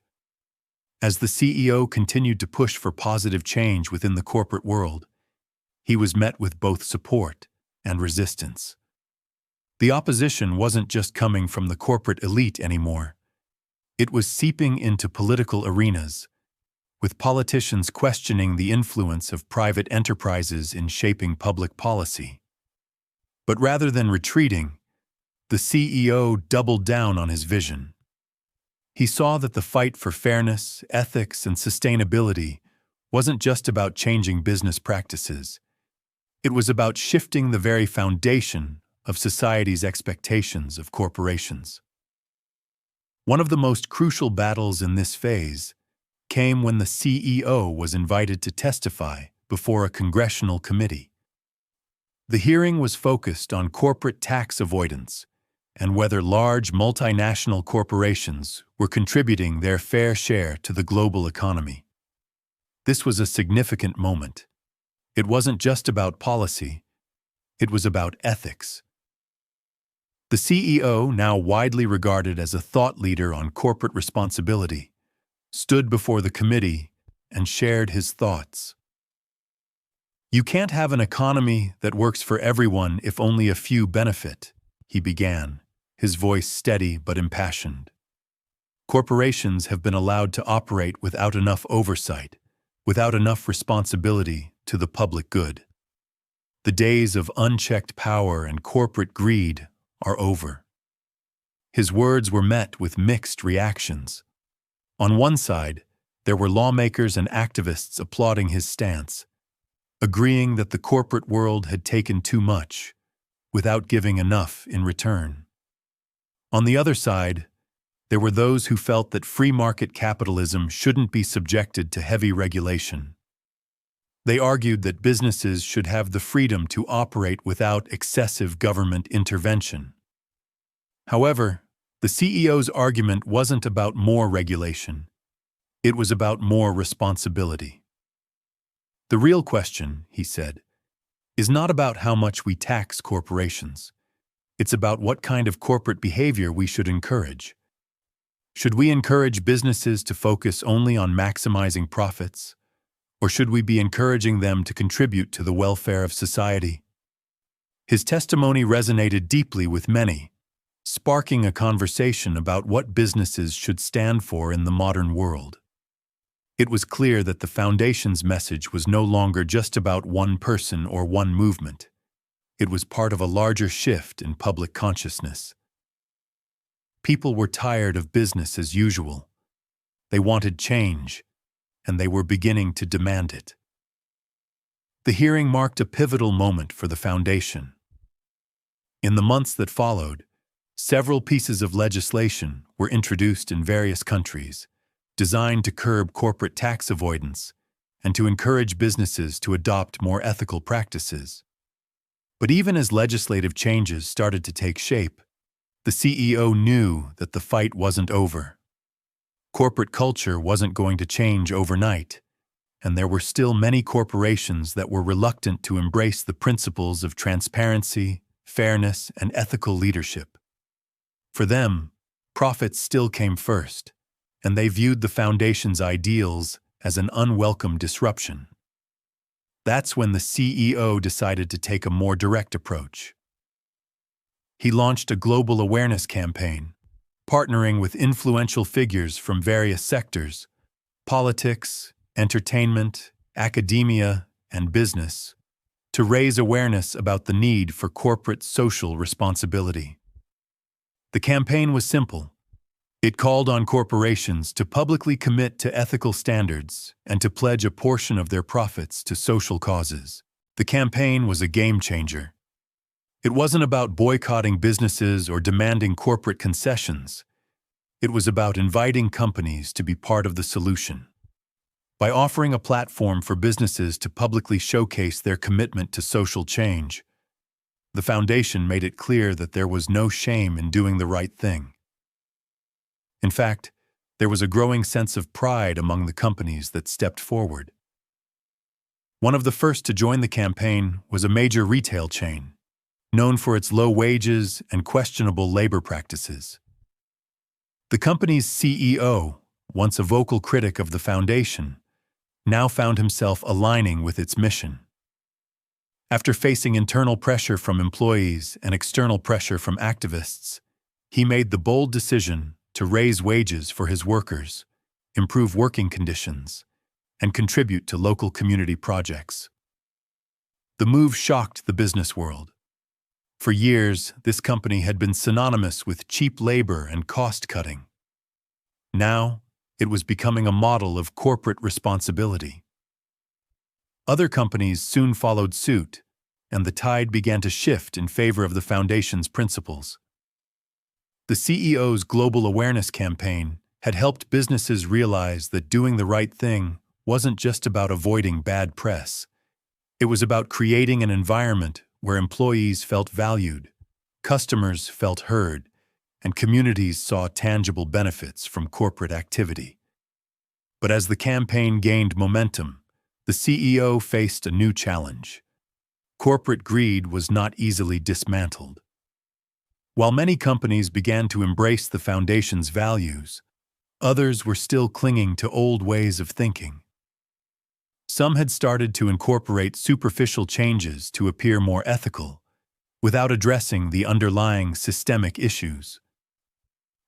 As the CEO continued to push for positive change within the corporate world, he was met with both support and resistance. The opposition wasn't just coming from the corporate elite anymore. It was seeping into political arenas, with politicians questioning the influence of private enterprises in shaping public policy. But rather than retreating, the CEO doubled down on his vision. He saw that the fight for fairness, ethics, and sustainability wasn't just about changing business practices. It was about shifting the very foundation of society's expectations of corporations. One of the most crucial battles in this phase came when the CEO was invited to testify before a congressional committee. The hearing was focused on corporate tax avoidance and whether large multinational corporations were contributing their fair share to the global economy. This was a significant moment. It wasn't just about policy, it was about ethics. The CEO, now widely regarded as a thought leader on corporate responsibility, stood before the committee and shared his thoughts. "You can't have an economy that works for everyone if only a few benefit," he began, his voice steady but impassioned. "Corporations have been allowed to operate without enough oversight, without enough responsibility to the public good. The days of unchecked power and corporate greed are over. His words were met with mixed reactions. On one side, there were lawmakers and activists applauding his stance, agreeing that the corporate world had taken too much, without giving enough in return. On the other side, there were those who felt that free market capitalism shouldn't be subjected to heavy regulation. They argued that businesses should have the freedom to operate without excessive government intervention. However, the CEO's argument wasn't about more regulation. It was about more responsibility. The real question, he said, is not about how much we tax corporations. It's about what kind of corporate behavior we should encourage. Should we encourage businesses to focus only on maximizing profits, or should we be encouraging them to contribute to the welfare of society? His testimony resonated deeply with many, sparking a conversation about what businesses should stand for in the modern world. It was clear that the Foundation's message was no longer just about one person or one movement. It was part of a larger shift in public consciousness. People were tired of business as usual. They wanted change, and they were beginning to demand it. The hearing marked a pivotal moment for the Foundation. In the months that followed, several pieces of legislation were introduced in various countries, designed to curb corporate tax avoidance and to encourage businesses to adopt more ethical practices. But even as legislative changes started to take shape, the CEO knew that the fight wasn't over. Corporate culture wasn't going to change overnight, and there were still many corporations that were reluctant to embrace the principles of transparency, fairness, and ethical leadership. For them, profits still came first, and they viewed the Foundation's ideals as an unwelcome disruption. That's when the CEO decided to take a more direct approach. He launched a global awareness campaign, partnering with influential figures from various sectors, politics, entertainment, academia, and business, to raise awareness about the need for corporate social responsibility. The campaign was simple. It called on corporations to publicly commit to ethical standards and to pledge a portion of their profits to social causes. The campaign was a game changer. It wasn't about boycotting businesses or demanding corporate concessions. It was about inviting companies to be part of the solution. By offering a platform for businesses to publicly showcase their commitment to social change, the Foundation made it clear that there was no shame in doing the right thing. In fact, there was a growing sense of pride among the companies that stepped forward. One of the first to join the campaign was a major retail chain, known for its low wages and questionable labor practices. The company's CEO, once a vocal critic of the Foundation, now found himself aligning with its mission. After facing internal pressure from employees and external pressure from activists, he made the bold decision to raise wages for his workers, improve working conditions, and contribute to local community projects. The move shocked the business world. For years, this company had been synonymous with cheap labor and cost-cutting. Now, it was becoming a model of corporate responsibility. Other companies soon followed suit, and the tide began to shift in favor of the Foundation's principles. The CEO's global awareness campaign had helped businesses realize that doing the right thing wasn't just about avoiding bad press. It was about creating an environment where employees felt valued, customers felt heard, and communities saw tangible benefits from corporate activity. But as the campaign gained momentum, the CEO faced a new challenge. Corporate greed was not easily dismantled. While many companies began to embrace the Foundation's values, others were still clinging to old ways of thinking. Some had started to incorporate superficial changes to appear more ethical, without addressing the underlying systemic issues.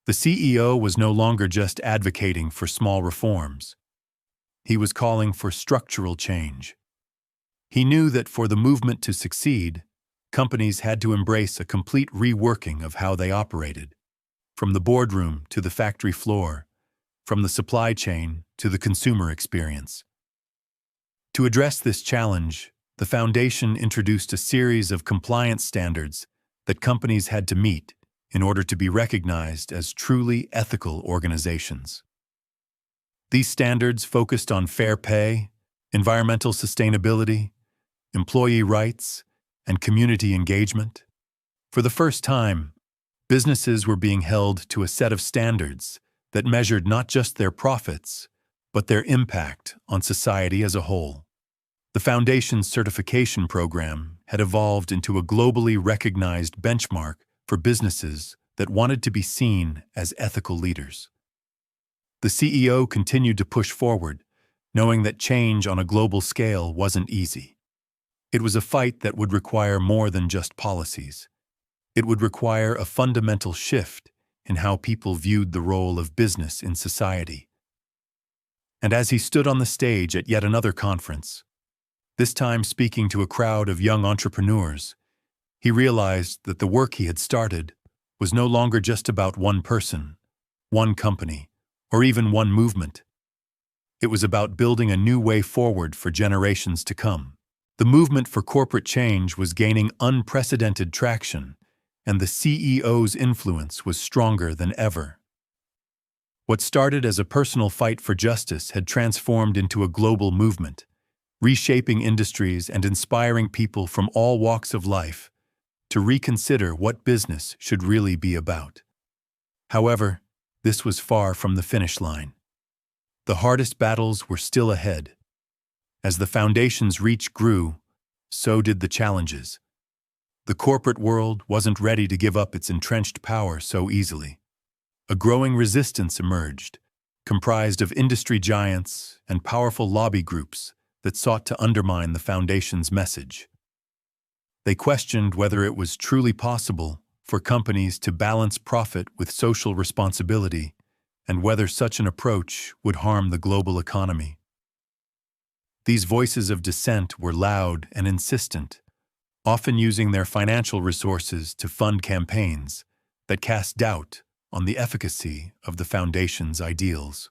The CEO was no longer just advocating for small reforms. He was calling for structural change. He knew that for the movement to succeed, companies had to embrace a complete reworking of how they operated, from the boardroom to the factory floor, from the supply chain to the consumer experience. To address this challenge, the Foundation introduced a series of compliance standards that companies had to meet in order to be recognized as truly ethical organizations. These standards focused on fair pay, environmental sustainability, employee rights, and community engagement. For the first time, businesses were being held to a set of standards that measured not just their profits, but their impact on society as a whole. The Foundation's certification program had evolved into a globally recognized benchmark for businesses that wanted to be seen as ethical leaders. The CEO continued to push forward, knowing that change on a global scale wasn't easy. It was a fight that would require more than just policies. It would require a fundamental shift in how people viewed the role of business in society. And as he stood on the stage at yet another conference, this time speaking to a crowd of young entrepreneurs, he realized that the work he had started was no longer just about one person, one company, or even one movement. It was about building a new way forward for generations to come. The movement for corporate change was gaining unprecedented traction, and the CEO's influence was stronger than ever. What started as a personal fight for justice had transformed into a global movement, reshaping industries and inspiring people from all walks of life to reconsider what business should really be about. However, this was far from the finish line. The hardest battles were still ahead. As the Foundation's reach grew, so did the challenges. The corporate world wasn't ready to give up its entrenched power so easily. A growing resistance emerged, comprised of industry giants and powerful lobby groups that sought to undermine the Foundation's message. They questioned whether it was truly possible for companies to balance profit with social responsibility and whether such an approach would harm the global economy. These voices of dissent were loud and insistent, often using their financial resources to fund campaigns that cast doubt on the efficacy of the Foundation's ideals.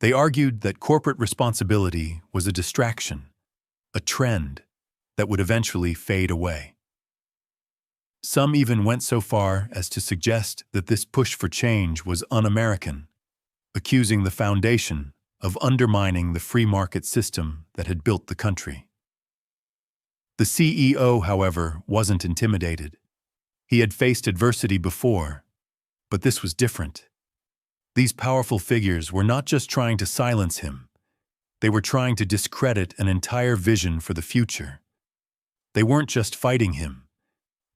They argued that corporate responsibility was a distraction, a trend that would eventually fade away. Some even went so far as to suggest that this push for change was un-American, accusing the Foundation of undermining the free market system that had built the country. The CEO, however, wasn't intimidated. He had faced adversity before, but this was different. These powerful figures were not just trying to silence him, they were trying to discredit an entire vision for the future. They weren't just fighting him,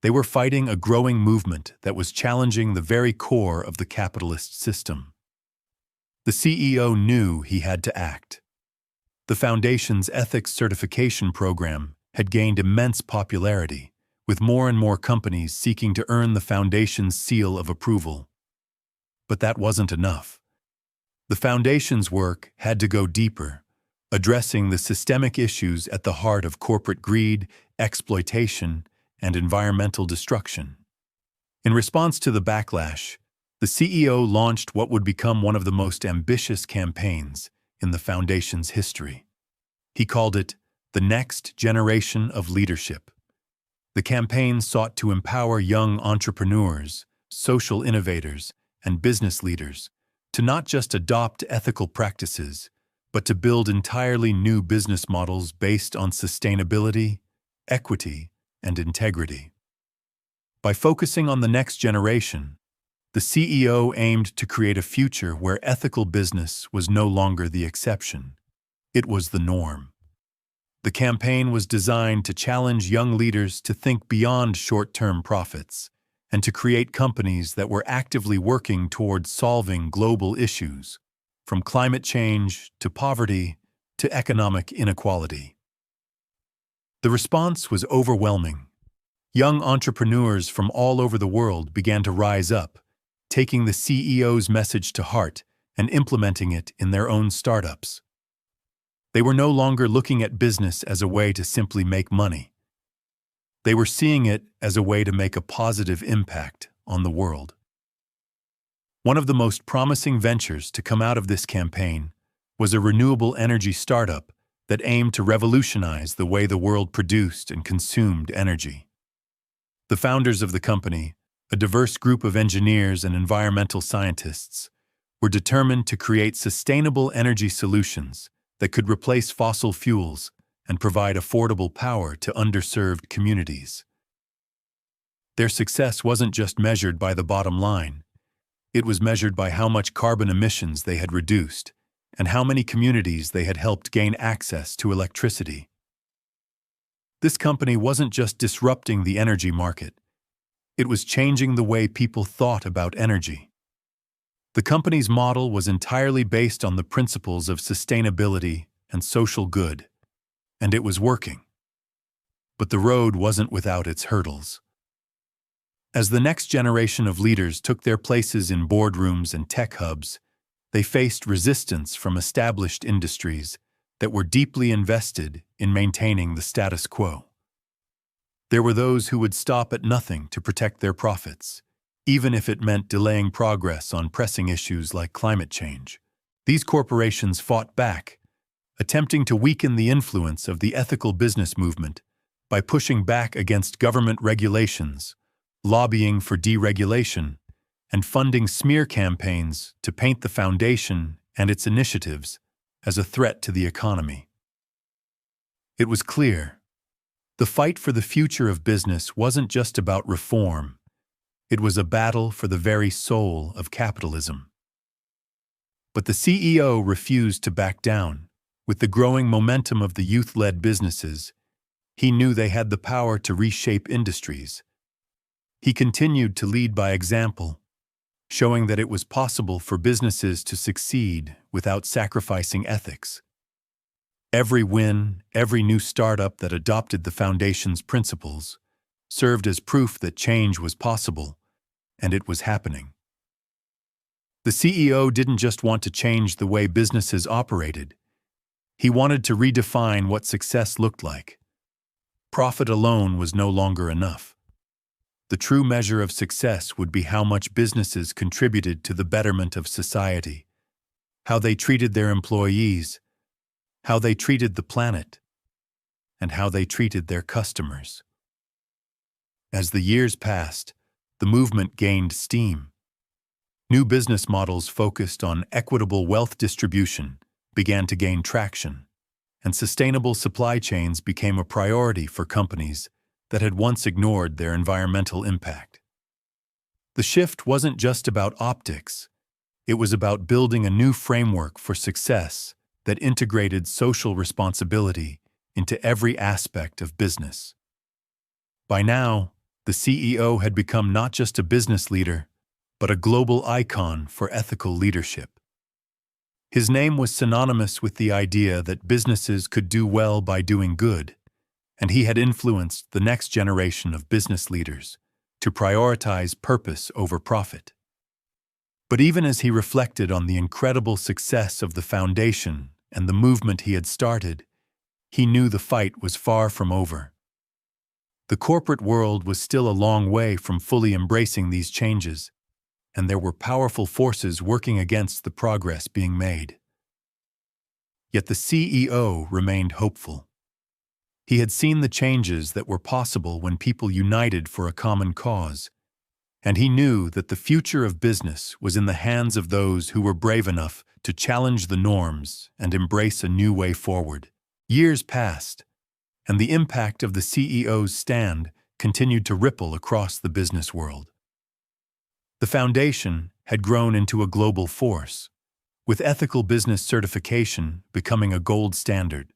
they were fighting a growing movement that was challenging the very core of the capitalist system. The CEO knew he had to act. The Foundation's ethics certification program had gained immense popularity, with more and more companies seeking to earn the Foundation's seal of approval. But that wasn't enough. The Foundation's work had to go deeper, addressing the systemic issues at the heart of corporate greed, exploitation, and environmental destruction. In response to the backlash, the CEO launched what would become one of the most ambitious campaigns in the Foundation's history. He called it the Next Generation of Leadership. The campaign sought to empower young entrepreneurs, social innovators, and business leaders to not just adopt ethical practices, but to build entirely new business models based on sustainability, equity, and integrity. By focusing on the next generation, the CEO aimed to create a future where ethical business was no longer the exception. It was the norm. The campaign was designed to challenge young leaders to think beyond short-term profits and to create companies that were actively working towards solving global issues, from climate change to poverty to economic inequality. The response was overwhelming. Young entrepreneurs from all over the world began to rise up, taking the CEO's message to heart and implementing it in their own startups. They were no longer looking at business as a way to simply make money. They were seeing it as a way to make a positive impact on the world. One of the most promising ventures to come out of this campaign was a renewable energy startup that aimed to revolutionize the way the world produced and consumed energy. The founders of the company, a diverse group of engineers and environmental scientists, were determined to create sustainable energy solutions that could replace fossil fuels and provide affordable power to underserved communities. Their success wasn't just measured by the bottom line. It was measured by how much carbon emissions they had reduced and how many communities they had helped gain access to electricity. This company wasn't just disrupting the energy market. It was changing the way people thought about energy. The company's model was entirely based on the principles of sustainability and social good, and it was working. But the road wasn't without its hurdles. As the next generation of leaders took their places in boardrooms and tech hubs, they faced resistance from established industries that were deeply invested in maintaining the status quo. There were those who would stop at nothing to protect their profits, even if it meant delaying progress on pressing issues like climate change. These corporations fought back, attempting to weaken the influence of the ethical business movement by pushing back against government regulations, lobbying for deregulation, and funding smear campaigns to paint the foundation and its initiatives as a threat to the economy. It was clear. The fight for the future of business wasn't just about reform. It was a battle for the very soul of capitalism. But the CEO refused to back down. With the growing momentum of the youth-led businesses, he knew they had the power to reshape industries. He continued to lead by example, showing that it was possible for businesses to succeed without sacrificing ethics. Every win, every new startup that adopted the foundation's principles, served as proof that change was possible, and it was happening. The CEO didn't just want to change the way businesses operated. He wanted to redefine what success looked like. Profit alone was no longer enough. The true measure of success would be how much businesses contributed to the betterment of society, how they treated their employees, how they treated the planet, and how they treated their customers. As the years passed, the movement gained steam. New business models focused on equitable wealth distribution began to gain traction, and sustainable supply chains became a priority for companies that had once ignored their environmental impact. The shift wasn't just about optics. It was about building a new framework for success that integrated social responsibility into every aspect of business. By now, the CEO had become not just a business leader, but a global icon for ethical leadership. His name was synonymous with the idea that businesses could do well by doing good, and he had influenced the next generation of business leaders to prioritize purpose over profit. But even as he reflected on the incredible success of the foundation and the movement he had started, he knew the fight was far from over. The corporate world was still a long way from fully embracing these changes, and there were powerful forces working against the progress being made. Yet the CEO remained hopeful. He had seen the changes that were possible when people united for a common cause, and he knew that the future of business was in the hands of those who were brave enough to challenge the norms and embrace a new way forward. Years passed, and the impact of the CEO's stand continued to ripple across the business world. The foundation had grown into a global force, with ethical business certification becoming a gold standard.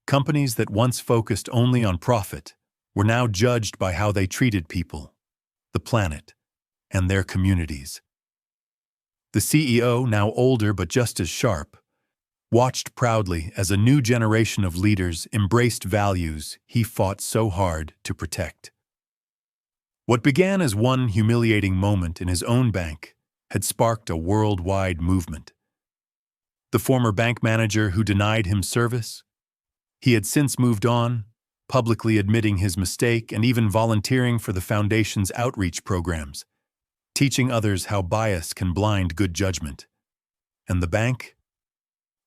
Companies that once focused only on profit were now judged by how they treated people, the planet, and their communities. The CEO, now older but just as sharp, watched proudly as a new generation of leaders embraced values he fought so hard to protect. What began as one humiliating moment in his own bank had sparked a worldwide movement. the former bank manager who denied him service. He had since moved on, publicly admitting his mistake and even volunteering for the foundation's outreach programs, teaching others how bias can blind good judgment. And the bank?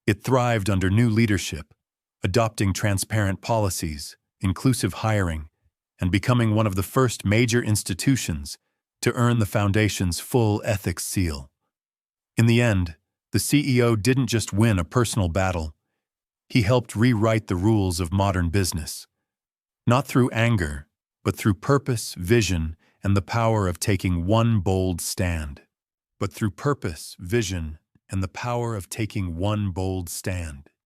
It thrived under new leadership, adopting transparent policies, inclusive hiring, and becoming one of the first major institutions to earn the foundation's full ethics seal. In the end, the CEO didn't just win a personal battle, he helped rewrite the rules of modern business. Not through anger, but through purpose, vision, and the power of taking one bold stand. But through purpose, vision, and the power of taking one bold stand.